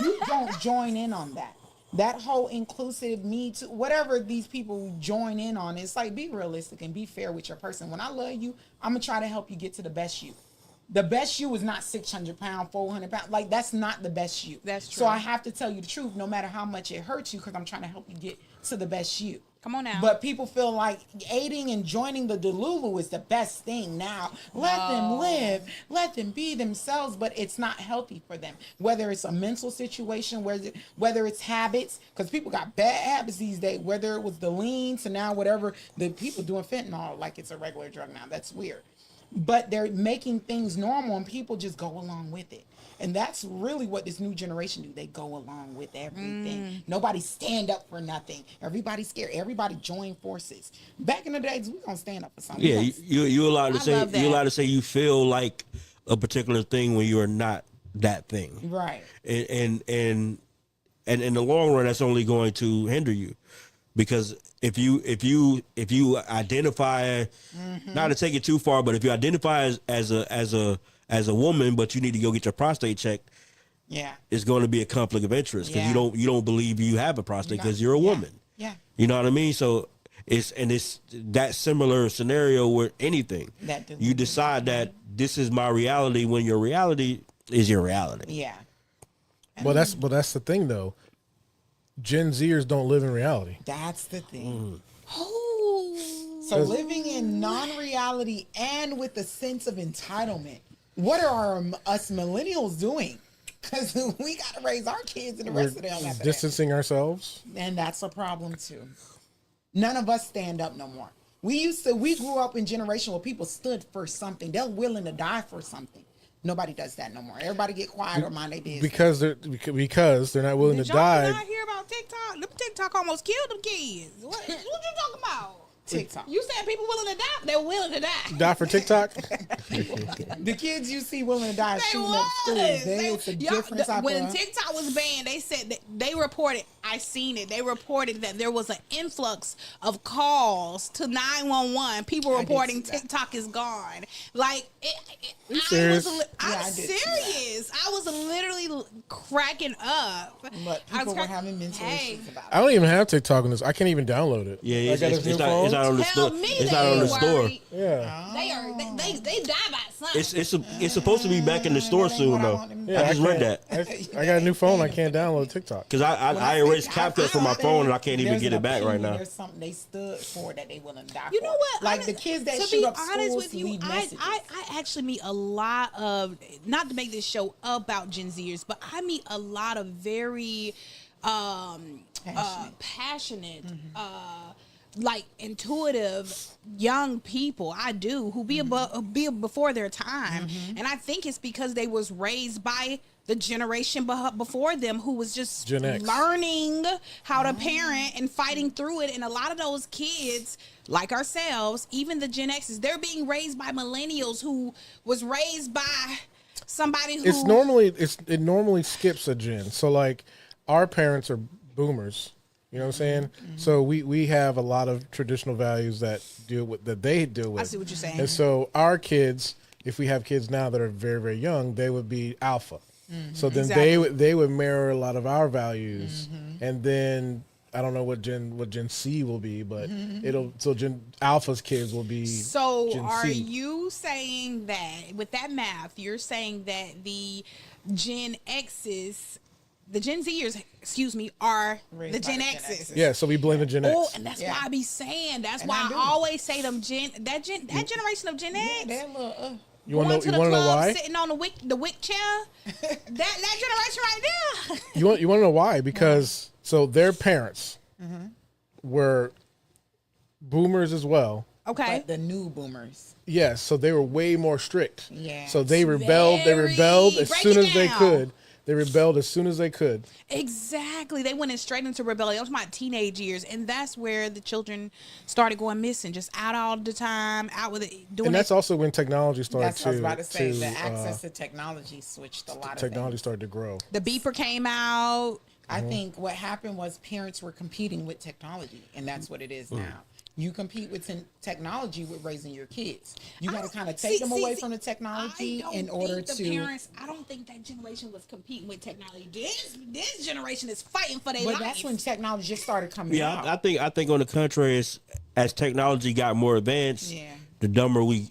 you don't join in on that. That whole inclusive me too, whatever these people join in on, it's like, be realistic and be fair with your person. When I love you, I'm gonna try to help you get to the best you. The best you is not 600 pounds, 400 pounds. Like, that's not the best you. That's true. So I have to tell you the truth, no matter how much it hurts you, because I'm trying to help you get to the best you. Come on now. But people feel like aiding and joining the delulu is the best thing now. Let them live. Let them be themselves. But it's not healthy for them. Whether it's a mental situation, whether it's habits, because people got bad habits these days. Whether it was the lean to now whatever, the people doing fentanyl like it's a regular drug now. That's weird. But they're making things normal and people just go along with it. And that's really what this new generation do. They go along with everything. Nobody stand up for nothing. Everybody's scared. Everybody join forces. Back in the days, we gonna stand up for something. Yeah, you're allowed to say you feel like a particular thing when you are not that thing. Right. And in the long run, that's only going to hinder you. Because if you identify, not to take it too far, but if you identify as a woman, but you need to go get your prostate checked, it's going to be a conflict of interest because you don't believe you have a prostate because you're a woman. Yeah. You know what I mean? So it's that similar scenario with anything. You decide that this is my reality when your reality is your reality. Yeah. Well, that's the thing though. Gen Zers don't live in reality. That's the thing. Oh. So living in non-reality and with a sense of entitlement. What are us millennials doing? Because we got to raise our kids and the rest of them. Distancing ourselves. And that's a problem too. None of us stand up no more. We grew up in a generation where people stood for something. They're willing to die for something. Nobody does that no more. Everybody get quiet or mind their business. Because they're not willing to die. Did y'all not hear about TikTok? Them TikTok almost killed them kids. What you talking about? TikTok. You said people willing to die? They're willing to die. Die for TikTok? The kids you see willing to die shooting up schools. It's a different type when TikTok was banned, they said that they reported, I seen it, they reported that there was an influx of calls to 911. People reporting TikTok is gone. Like, I'm serious. I was literally cracking up. But people were having mental issues about it. I don't even have TikTok on this. I can't even download it. Yeah, it's not on the store. It's not on the store. Yeah. They die by something. It's supposed to be back in the store soon though. Yeah, I just read that. I got a new phone. I can't download TikTok because I erased CapCut from my phone and I can't even get it back right now. There's something they stood for that they willing to die for. You know what? Like the kids that shoot up schools with you, leave messages. I actually meet a lot of, not to make this show about Gen Zers, but I meet a lot of very passionate like intuitive young people. I do who be before their time, and I think it's because they was raised by the generation before them who was just learning how to parent and fighting through it. And a lot of those kids, like ourselves, even the Gen X's, they're being raised by millennials who was raised by somebody who. It normally skips a gen. So like our parents are boomers. You know what I'm saying? Mm-hmm. So we have a lot of traditional values that they deal with. I see what you're saying. And so our kids, if we have kids now that are very, very young, they would be alpha. Mm-hmm. So then they would mirror a lot of our values. Mm-hmm. And then I don't know what Gen C will be, but Gen Alpha's kids will be. So Gen are C. you saying that with that math, you're saying that the Gen X's, the Gen Zers, are the Gen X's? Yeah, so we blame the Gen X. Oh, and that's why I be saying. That's why I always say that generation of Gen X. Yeah, little, you want to know why? Sitting on the wick chair. that generation right there. You want to know why? Because so their parents were boomers as well. Okay. But the new boomers. Yes, so they were way more strict. Yeah. So they rebelled. They rebelled as Break soon it as they down. could. They rebelled as soon as they could. Exactly. They went in straight into rebellion. That was my teenage years. And that's where the children started going missing. Just out all the time, out with it. Doing And that's also when technology started That's what I was about to say. to The access to technology switched a lot of technology things. started to grow. the beeper came out. I think what happened was parents were competing with technology, and that's what it is now. You compete with technology with raising your kids. You got to kind of take them away from the technology in order to. Parents, I don't think that generation was competing with technology. This generation is fighting for their But life. that's when technology just started coming out. Yeah, I think on the contrary, as technology got more advanced, Yeah. the dumber we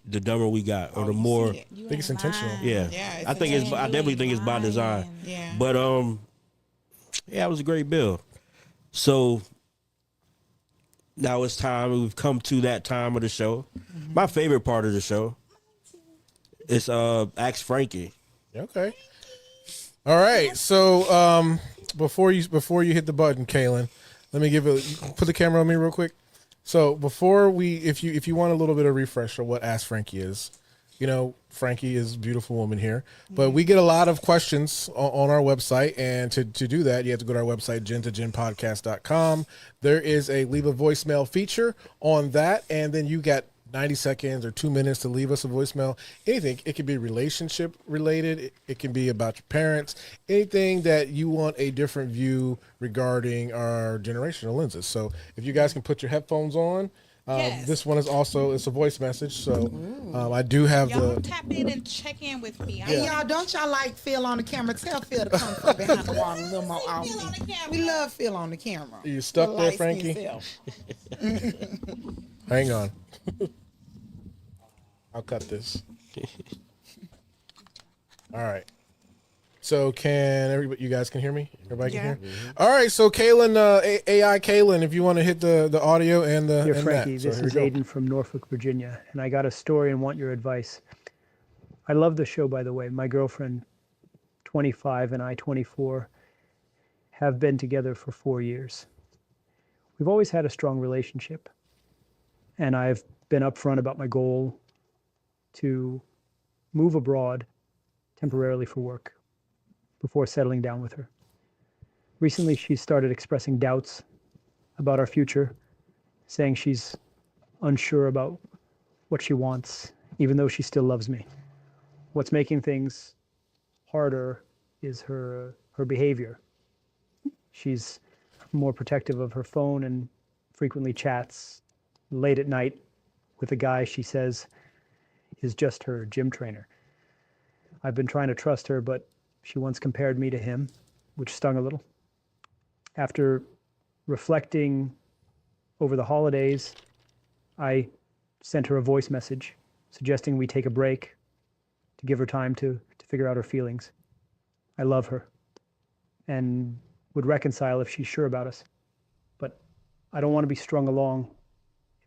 got, or the you more. see it. You I think it's ain't intentional. lying. Yeah, Yeah, it's I think it's. I intentional. definitely think it's by Lying. design. Yeah. But yeah, it was a great bill. So now it's time. We've come to that time of the show. My favorite part of the show is Ask Frankie. Okay. All right. So before you hit the button, Kaylin, let me put the camera on me real quick. So before if you want a little bit of refresh of what Ask Frankie is, Frankie is a beautiful woman here, but we get a lot of questions on our website, and to do that, you have to go to our website, gen2genpodcast.com. There is a leave a voicemail feature on that, and then you got 90 seconds or 2 minutes to leave us a voicemail. Anything. It could be relationship related. It can be about your parents. Anything that you want a different view regarding our generational lenses. So if you guys can put your headphones on. Yes. This one is also, it's a voice message. So I do have Y'all tap in and check in with me. And y'all, don't y'all like Phil on the camera? Tell Phil to come from behind the wall a little more Phil on the often. camera. We love Phil on the camera. You stuck The there, light-skinned Frankie? Phil. Hang on. I'll cut this. All right. So you guys can hear me? Everybody can hear? All right. So Kaylin, AI Kaylin, if you want to hit the audio and the Dear and Frankie, that. So this here is we go. Aiden from Norfolk, Virginia, and I got a story and want your advice. I love the show, by the way. My girlfriend, 25, and I, 24, have been together for 4 years. We've always had a strong relationship, and I've been upfront about my goal to move abroad temporarily for work before settling down with her. Recently, she started expressing doubts about our future, saying she's unsure about what she wants, even though she still loves me. What's making things harder is her behavior. She's more protective of her phone and frequently chats late at night with a guy she says is just her gym trainer. I've been trying to trust her, but she once compared me to him, which stung a little. After reflecting over the holidays, I sent her a voice message suggesting we take a break to give her time to figure out her feelings. I love her and would reconcile if she's sure about us, but I don't want to be strung along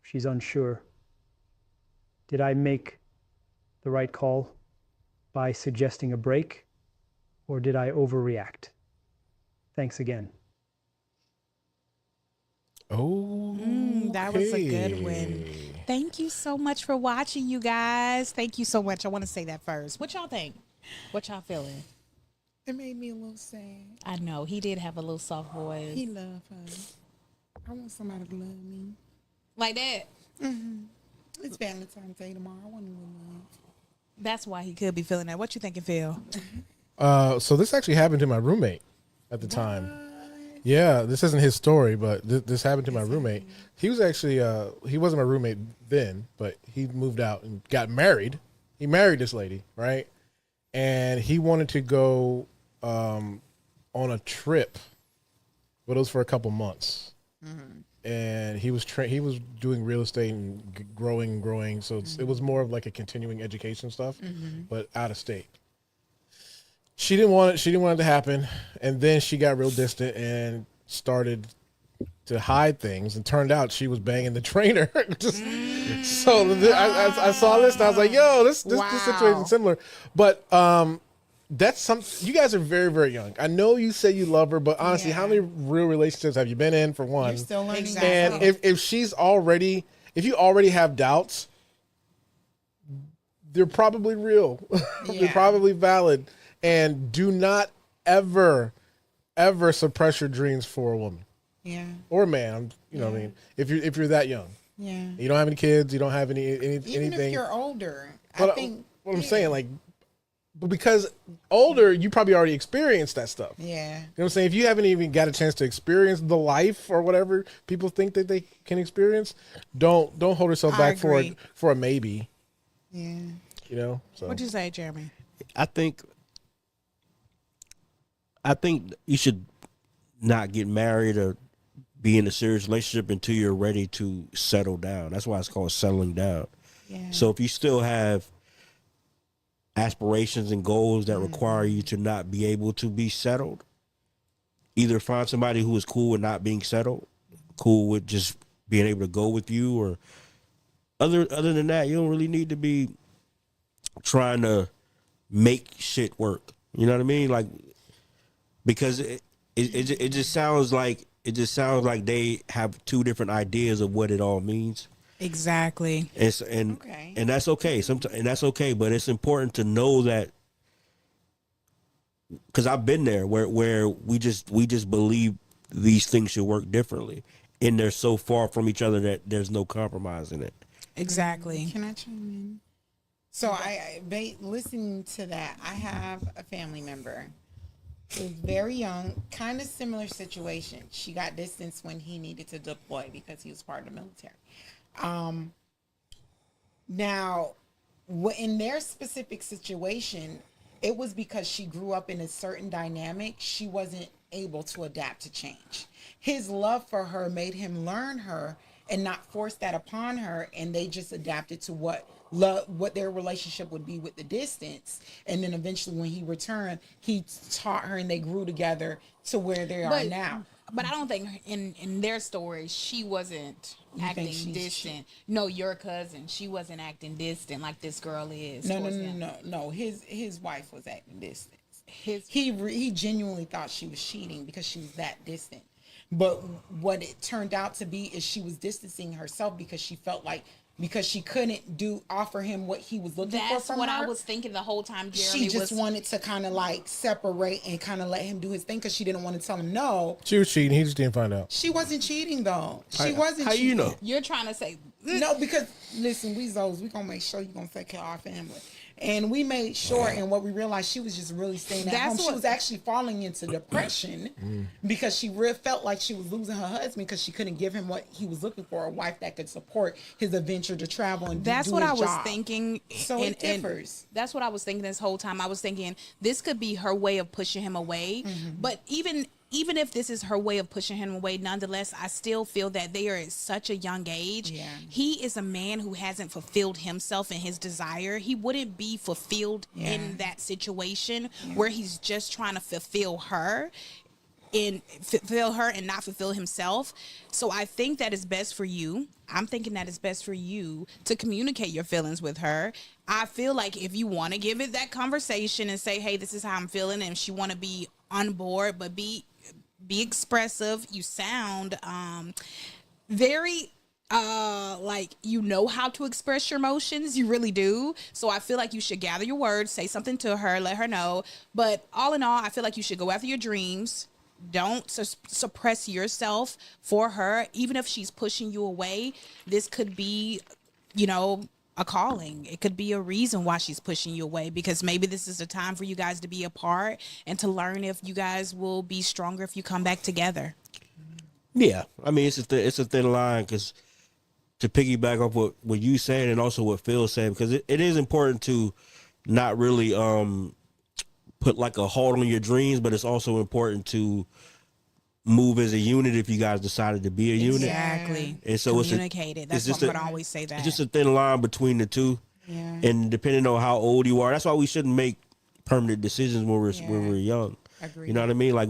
if she's unsure. Did I make the right call by suggesting a break, or did I overreact? Thanks again. Oh, That was a good one. Thank you so much for watching, you guys. Thank you so much. I want to say that first. What y'all think? What y'all feeling? It made me a little sad. I know he did have a little soft voice. He loved her. I want somebody to love me. Like that. It's Valentine's Day tomorrow. I want to love. That's why he could be feeling that. What you thinking, Phil? So this actually happened to my roommate at the time. Yeah, this isn't his story, but this happened to my roommate. He was actually he wasn't my roommate then, but he moved out and got married. He married this lady, right? And he wanted to go on a trip, but it was for a couple months. And he was doing real estate and growing. So it was more of like a continuing education stuff, but out of state. She didn't want it to happen, and then she got real distant and started to hide things. And turned out she was banging the trainer. So I saw this and I was like, "Yo, this situation's similar." But that's you guys are very, very young. I know you say you love her, but honestly, how many real relationships have you been in, for one? You're still learning. Exactly. And if you already have doubts, they're probably real. They're probably valid. And do not ever suppress your dreams for a woman. Yeah. Or a man. You know what I mean? If you're that young. Yeah. You don't have any kids, you don't have anything. Even if you're older. But I think what I'm saying, like, but because older, you probably already experienced that stuff. Yeah. You know what I'm saying? If you haven't even got a chance to experience the life or whatever people think that they can experience, don't hold yourself back for a maybe. Yeah. You know? So. What'd you say, Jeremy? I think you should not get married or be in a serious relationship until you're ready to settle down. That's why it's called settling down. Yeah. So if you still have aspirations and goals that require you to not be able to be settled, either find somebody who is cool with not being settled, cool with just being able to go with you, or other than that, you don't really need to be trying to make shit work. You know what I mean? Like, because it just sounds like they have two different ideas of what it all means. Exactly. And that's okay. And that's okay. But it's important to know that, because I've been there where we just believe these things should work differently, and they're so far from each other that there's no compromise in it. Exactly. Can I chime in? So listening to that, I have a family member who's very young, kind of similar situation. She got distanced when he needed to deploy because he was part of the military. Now, in their specific situation, it was because she grew up in a certain dynamic. She wasn't able to adapt to change. His love for her made him learn her and not force that upon her, and they just adapted to what their relationship would be with the distance. And then eventually when he returned, he taught her and they grew together to where they are now. But I don't think in their story, she wasn't acting distant. No, your cousin, she wasn't acting distant like this girl is. No. His wife was acting distant. He genuinely thought she was cheating because she was that distant. But what it turned out to be is she was distancing herself because she felt like, because she couldn't offer him what he was looking for from her. That's what I was thinking the whole time. Jeremy she just wanted to kind of like separate and kind of let him do his thing because she didn't want to tell him no. She was cheating. He just didn't find out. She wasn't cheating though. She wasn't how cheating. You know? You're trying to say no, because listen, we Zoes, we gonna make sure you're gonna take care of our family. And we made sure, and what we realized, she was just really staying at home. She was actually falling into depression because she felt like she was losing her husband because she couldn't give him what he was looking for, a wife that could support his adventure to travel and that's do what his I was job. Thinking. So it differs. And that's what I was thinking this whole time. I was thinking this could be her way of pushing him away. But even if this is her way of pushing him away, nonetheless, I still feel that they are at such a young age. Yeah. He is a man who hasn't fulfilled himself and his desire. He wouldn't be fulfilled in that situation where he's just trying to fulfill her and not fulfill himself. So I think that is best for you. I'm thinking that it's best for you to communicate your feelings with her. I feel like if you want to give it that conversation and say, hey, this is how I'm feeling, and if she want to be on board, but be expressive. You sound very like you know how to express your emotions. You really do. So I feel like you should gather your words, say something to her, let her know. But all in all, I feel like you should go after your dreams. Don't suppress yourself for her. Even if she's pushing you away, this could be, a calling. It could be a reason why she's pushing you away, because maybe this is the time for you guys to be apart and to learn if you guys will be stronger if you come back together. Yeah, I mean, it's a thin line, because to piggyback off what you said and also what Phil said, because it is important to not really put like a halt on your dreams, but it's also important to move as a unit if you guys decided to be a unit. Exactly. And so communicate it. That's what I'm gonna always say that. It's just a thin line between the two. Yeah. And depending on how old you are, that's why we shouldn't make permanent decisions when we're young. Agreed. You know what I mean? Like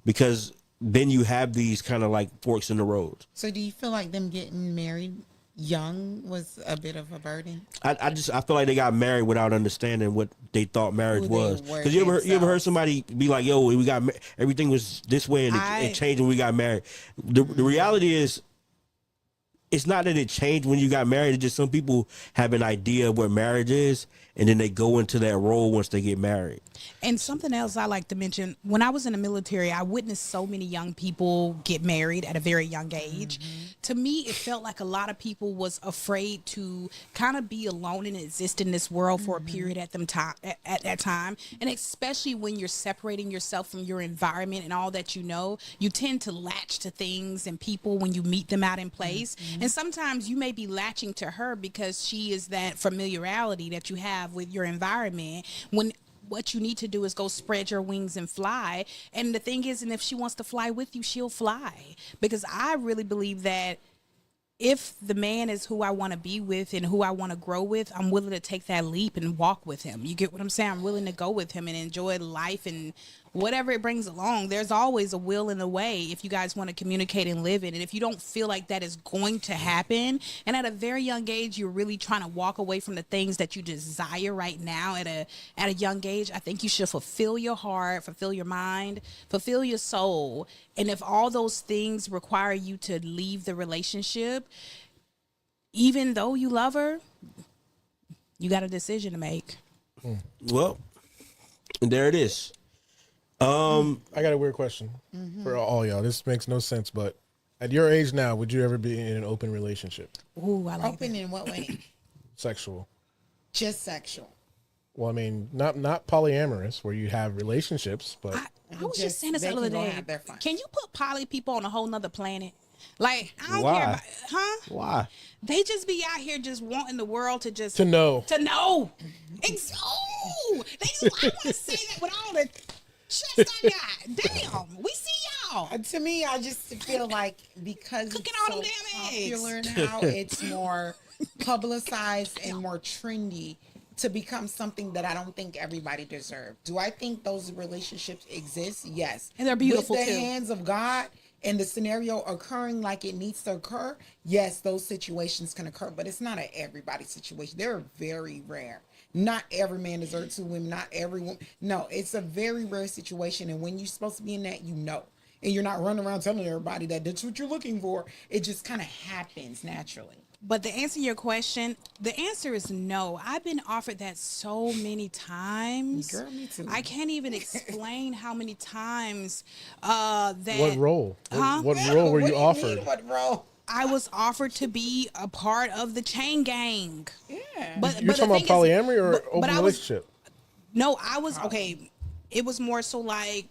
because then you have these kind of like forks in the road. So do you feel like them getting married young was a bit of a burden? I feel like they got married without understanding what they thought marriage Who they was. were Because you ever heard themselves. somebody be like, "Yo, we got everything was this way and it changed when we got married." The reality is, it's not that it changed when you got married. It's just some people have an idea of what marriage is, and then they go into that role once they get married. And something else I like to mention, when I was in the military, I witnessed so many young people get married at a very young age. To me, it felt like a lot of people was afraid to kind of be alone and exist in this world for a period at that time. And especially when you're separating yourself from your environment and all that you tend to latch to things and people when you meet them out in place. And sometimes you may be latching to her because she is that familiarity that you have with your environment, when what you need to do is go spread your wings and fly. And the thing is, and if she wants to fly with you, she'll fly. Because I really believe that if the man is who I want to be with and who I want to grow with, I'm willing to take that leap and walk with him. You get what I'm saying? I'm willing to go with him and enjoy life and whatever it brings along. There's always a will and a way if you guys want to communicate and live it. And if you don't feel like that is going to happen, and at a very young age, you're really trying to walk away from the things that you desire right now at a young age, I think you should fulfill your heart, fulfill your mind, fulfill your soul. And if all those things require you to leave the relationship, even though you love her, you got a decision to make. Well, there it is. I got a weird question for all y'all. This makes no sense, but at your age now, would you ever be in an open relationship? Ooh, I like Open that. in what way? Sexual. Just sexual. Well, I mean, not polyamorous, where you have relationships, but I was just saying this the they other can go day. have their fun. Can you put poly people on a whole nother planet? Like, I don't Why? care about, huh? Why? They just be out here just wanting the world to just to know. know. Oh, I want to say that with all the chest I got. Damn, we see y'all. To me, I just feel like because Cooking it's all so them damn eggs. popular now, it's more publicized and more trendy to become something that I don't think everybody deserves. Do I think those relationships exist? Yes. And they're beautiful, With the too. hands of God and the scenario occurring like it needs to occur, yes, those situations can occur, but it's not an everybody situation. They're very rare. Not every man deserves 2 women, not every woman. No, it's a very rare situation, and when you're supposed to be in that, you know. And you're not running around telling everybody that that's what you're looking for. It just kind of happens naturally. But to answer your question, the answer is no. I've been offered that so many times. Girl, me too. I can't even explain how many times that. What role? Huh? What role were What you do offered? mean, what role? I was offered to be a part of the chain gang. Yeah. But You're but the talking about thing is- polyamory or but open I was, relationship? no, I was okay. It was more so like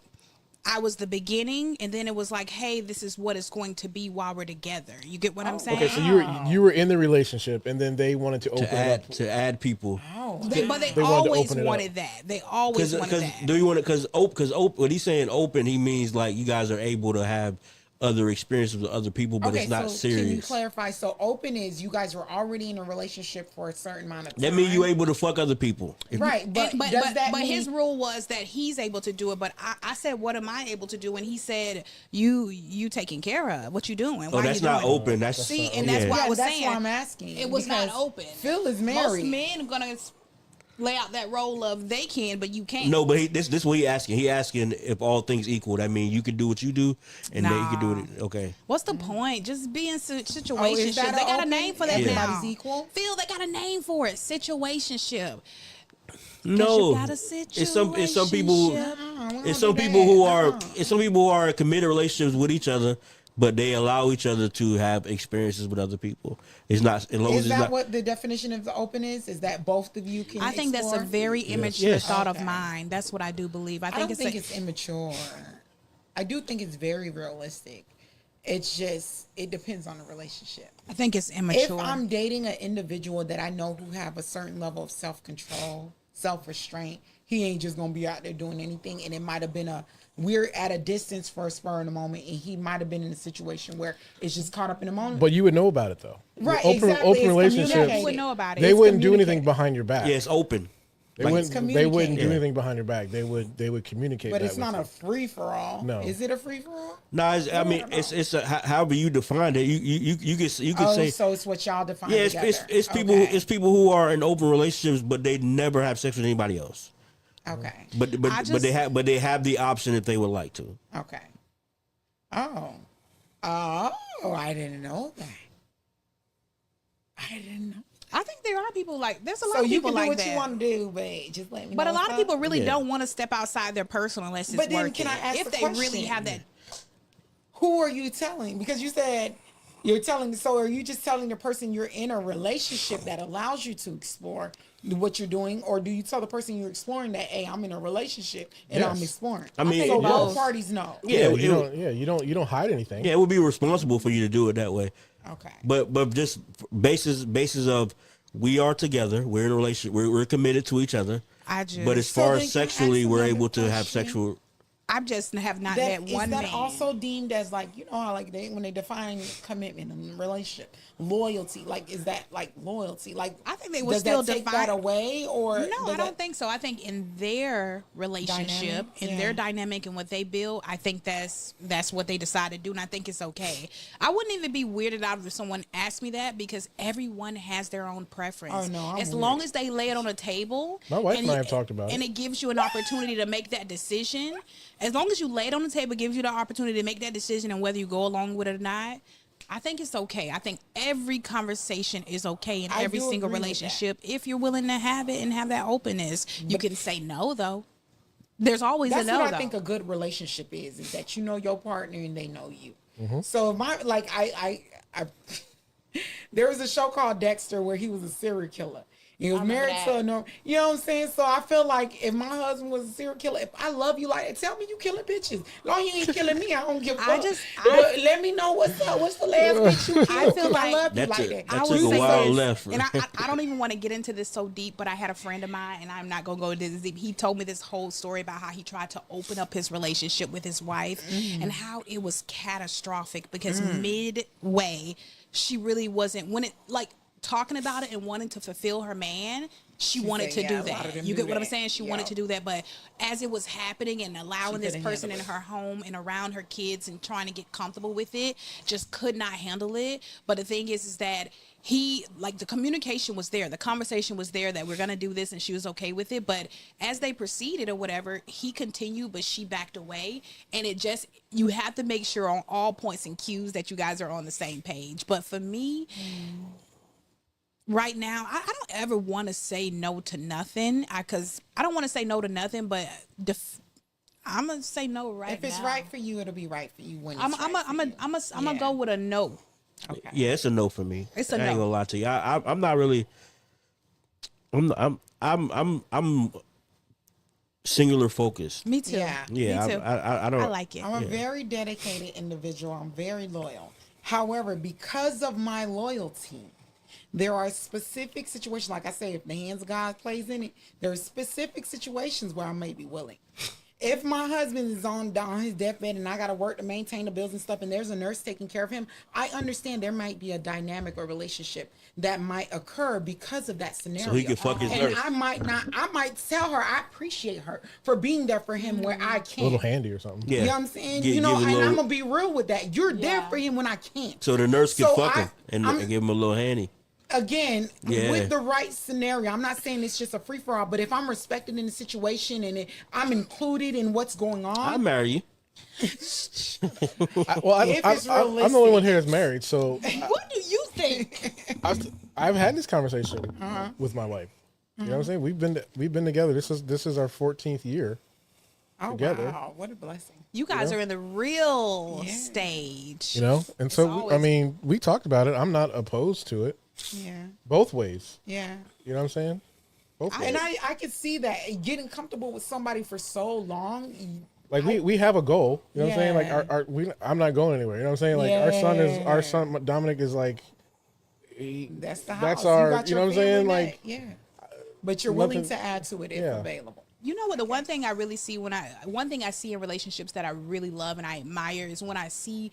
I was the beginning, and then it was like, hey, this is what it's going to be while we're together. You get what I'm saying? Okay, so you were in the relationship, and then they wanted to open it up. To add people. But they wanted to always open it up. wanted that. They always wanted that. Do you want to? Because when he's saying open, he means like you guys are able to have other experiences with other people, but Okay, it's not so serious. can you clarify? So open is you guys were already in a relationship for a certain amount of time. That means you able to fuck other people. Right, but But does that mean his rule was that he's able to do it. But I said, what am I able to do? And he said, you taking care of. What you doing? Oh, Why that's you not doing it? open. That's See, and that's yeah. why I was that's saying why I'm asking. it was not because open. Phil is married. Most men are gonna lay out that role of they can, but you can't. No, but this is what he asking. He asking if all things equal. That mean you can do what you do, and they can do it. Okay. What's the point? Just be in situationship. Oh, is that They got a open? name for that now. Everybody's equal? Phil, they got a name for it. Situationship. No, you got a it's some people. situationship. It's some people who are. It's some people who are committed relationships with each other, but they allow each other to have experiences with other people. It's not as long as Is it's that not. what the definition of the open is? Is that both of you can I think that's a explore? very immature Yes. thought of Okay. mine. That's what I do believe. I I think don't think it's it's immature. I do think it's very realistic. It's just, it depends on the relationship. I think it's If immature. I'm dating an individual that I know who have a certain level of self-control, self-restraint, he ain't just gonna be out there doing anything. And it might have been we're at a distance for a spur in the moment, and he might have been in a situation where it's just caught up in the moment. But you would know about it though. Right, Open exactly. open It's relationships. communicated. You would know about it. They It's wouldn't do anything communicated. behind your back. Yeah, it's open. They wouldn't do anything behind your back. They would communicate. But that it's not with a free for all. No. Is it a free for all? No, I mean it's however you define it. You can say. So it's what y'all define. Yeah, together. it's people. Okay. It's people who are in open relationships, but they never have sex with anybody else. Okay. But they have the option if they would like to. Okay. Oh, I didn't know that. I didn't know. I think there are people like there's a lot So of you people can do like what that. you want to do, but just let me know. But a lot what's of people up. really don't want to step outside their personal unless it's But then working. can I ask if the they really question? have that. Who are you telling? Because you said you're telling. So are you just telling the person you're in a relationship that allows you to explore what you're doing, or do you tell the person you're exploring that, hey, I'm in a relationship and I'm exploring? I mean, so it both does. parties know. Yeah, you don't hide anything. Yeah, it would be responsible for you to do it that way. Okay. But just basis of we are together, we're in a relationship, we're committed to each other. But as So far then as can I sexually, ask we're another able to have question? sexual. I just have not met Is one that man. also deemed as like, you know how like when they define commitment and relationship, loyalty, like is that like loyalty? Like I think they would does still that take define that away, or No, does I don't think so. I think in their relationship, their dynamic and what they build, I think that's what they decide to do, and I think it's okay. I wouldn't even be weirded out if someone asked me that because everyone has their own preference. Oh, no, I'm as weird. long as they lay it on the table, My wife and I have talked about and it. it gives you an opportunity to make that decision. As long as you lay it on the table, it gives you the opportunity to make that decision, and whether you go along with it or not. I think it's okay. I think every conversation is okay in I every do single agree with relationship if you're willing to have it and have that openness. You can say no, though. There's always That's a no, what I though. think a good relationship is that you know your partner and they know you. Mm-hmm. So I there was a show called Dexter where he was a serial killer. He was married to a normal, you know what I'm saying? So I feel like if my husband was a serial killer, if I love you like that, tell me you killing bitches. As long as you ain't killing me, I don't give a fuck. But let me know what's up. What's the last bitch you killed? I feel like I love you That like took- that. that I took would a say while this, left. and I don't even want to get into this so deep, but I had a friend of mine, and I'm not gonna go into this deep. He told me this whole story about how he tried to open up his relationship with his wife, and how it was catastrophic because midway, she really wasn't talking about it and wanting to fulfill her man. She wanted said, to yeah, do a lot of that. them You do get what I'm that. saying? She wanted to do that, but as it was happening and allowing this couldn't person in handle her home and around her kids and trying to get comfortable with it, just could not handle it. But the thing is that the communication was there, the conversation was there that we're gonna do this, and she was okay with it. But as they proceeded or whatever, he continued, but she backed away. And you have to make sure on all points and cues that you guys are on the same page. But for me, right now, I don't ever want to say no to nothing, because I don't want to say no to nothing, but I'm gonna say no right now. If it's right for you, it'll be right for you when it's I'm gonna go with a no. Okay. Yeah, it's a no for me. It's a I ain't no. gonna lie to you. I'm not really. I'm singular focused. Me too. Yeah. Yeah, Me too. I don't. I like it. I'm a very dedicated individual. I'm very loyal. However, because of my loyalty, there are specific situations, like I say, if the hands of God plays in it, there are specific situations where I may be willing. If my husband is on his deathbed and I got to work to maintain the bills and stuff, and there's a nurse taking care of him, I understand there might be a dynamic or relationship that might occur because of that scenario. So he can fuck his and nurse. I might tell her I appreciate her for being there for him where I A can't. little handy or something. Yeah. You know what I'm saying? Give and him a little- I'm gonna be real with that. You're there Yeah. for him when I can't. So the nurse can So fuck him and give him a little handy. Again, Yeah. with the right scenario, I'm not saying it's just a free for all, but if I'm respected in the situation and I'm included in what's going I'll on, marry you. if it's I'm the only realistic. one here that's married, so What do you think? I've had this conversation with my wife. You know what I'm saying? We've been together. This is our 14th year. Oh, together. wow, what a blessing. You guys Yeah. are in the real Yeah. stage. You know, and so always- I mean, we talked about it. I'm not opposed to it. Yeah, Both ways. yeah. You know what I'm saying? Both ways. And I could see that getting comfortable with somebody for so long. Like we have a goal. You know what I'm saying? Like Yeah. I'm not going anywhere. You know what I'm saying? Like our son Dominic is like That's the house. that's our got you know your what I'm saying? family Like back. Yeah. But you're willing nothing- to add to it if Yeah. available. You know what? The one thing I really see one thing I see in relationships that I really love and I admire is when I see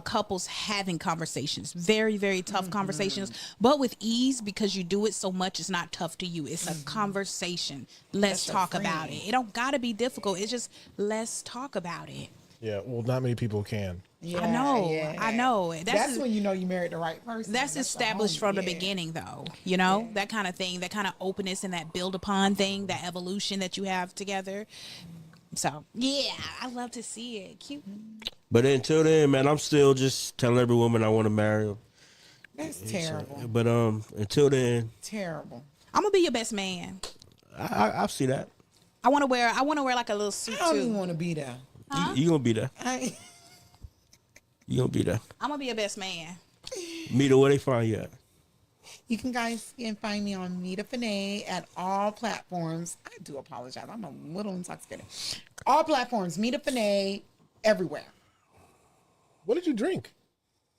couples having conversations, very, very tough conversations, but with ease because you do it so much. It's not tough to you. It's a conversation. Let's talk about it. It don't gotta be difficult. It's just let's talk about it. Yeah, well, not many people can. Yeah, I know. That's when you know you married the right person. That's established from the beginning, though. You know, that kind of thing, that kind of openness and that build upon thing, that evolution that you have together. So, yeah, I love to see it. Cute. But until then, man, I'm still just telling every woman I want to marry them. That's terrible. But until then, Terrible. I'm gonna be your best man. I see that. I want to wear like a little suit I don't too. even want to be there. You gonna be there. You gonna be there. I'm gonna be your best man. Mita, where they find you at? You guys can find me on Mita Fanay at all platforms. I do apologize. I'm a little intoxicated. All platforms, Mita Fanay, everywhere. What did you drink?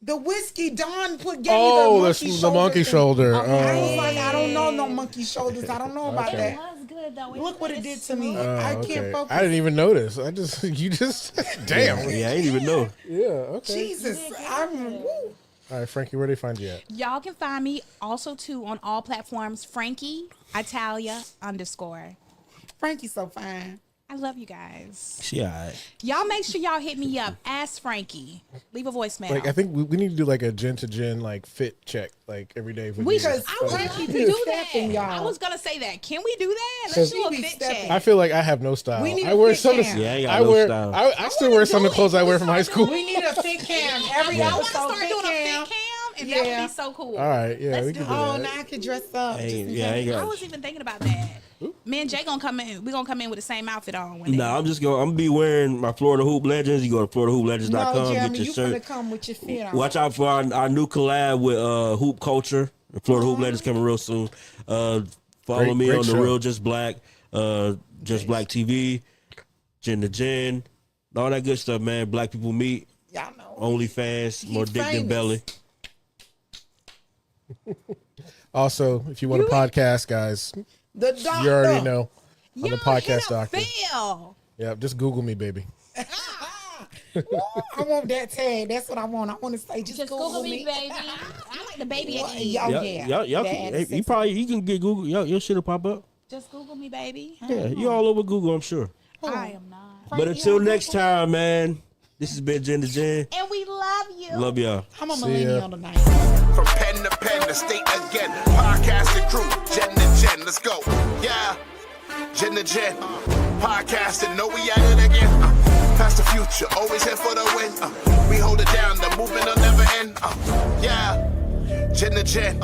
The whiskey Don gave me the monkey shoulder. I was like, I don't know no monkey shoulders. I don't know about that. It was good though. Look what it did to me. I can't focus. I didn't even notice. You just damn. Yeah, I didn't even know. Yeah, okay. Jesus. All right, Frankie, where they find you at? Y'all can find me also too on all platforms. Frankie Italia _ Frankie's so fine. I love you guys. She all right. Y'all make sure y'all hit me up. Ask Frankie. Leave a voicemail. Like, I think we need to do like a gen to gen like fit check like every day. For We you. should. I was Frankie gonna be do stepping, that. y'all. I was gonna say that. Can we do that? Let's do a She be fit stepping. check. I feel like I have no style. We need I a wear fit some. cam. Yeah, I ain't got I no wear. style. I still wear some of the clothes I wear from high school. We need a fit cam. Every I want to episode, start doing a cam. fit cam, and that would be so cool. All right, yeah, Let's we do can do it. Oh, that. now I can dress up. I just ain't, in yeah, I ain't case. I got. was even thinking about that. Me and Jay gonna come in. We gonna come in with the same outfit on. When Nah, I'm gonna be wearing my Florida Hoop Legends. You go to FloridaHoopLegends.com. No, Jeremy, get your you shirt. finna come with your fit on. Watch out for our new collab with Hoop Culture. The Florida Hoop Legends coming real soon. Follow me great on the show. Real Just Black, Just Black TV, Gen to Gen, all that good stuff, man. Black people meet. Y'all know. OnlyFans, more dick than famous. belly. Also, if you want a podcast, guys, The doctor. you already know. I'm Y'all the podcast hit a doctor. fail. Yeah, just Google me, baby. I want that tag. That's what I want. I want to say, just Google me. baby. I like the baby at the Oh, end. yeah. Y'all That can, is you probably you can get Google. Your shit'll pop up. Just Google me, baby. Yeah, you all over Google, I'm sure. I am not. But until next time, man. This has been Gen to Gen. And we love you. Love y'all. I'm a See ya. millennial tonight. From pen to pen, the state again. Podcasting crew, Gen to Gen, let's go. Yeah, Gen to Gen. Podcasting, know we at it again. Past the future, always here for the win. We hold it down, the movement will never end. Yeah, Gen to Gen.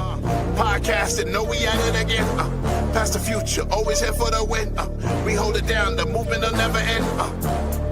Podcasting, know we at it again. Past the future, always here for the win. We hold it down, the movement will never end.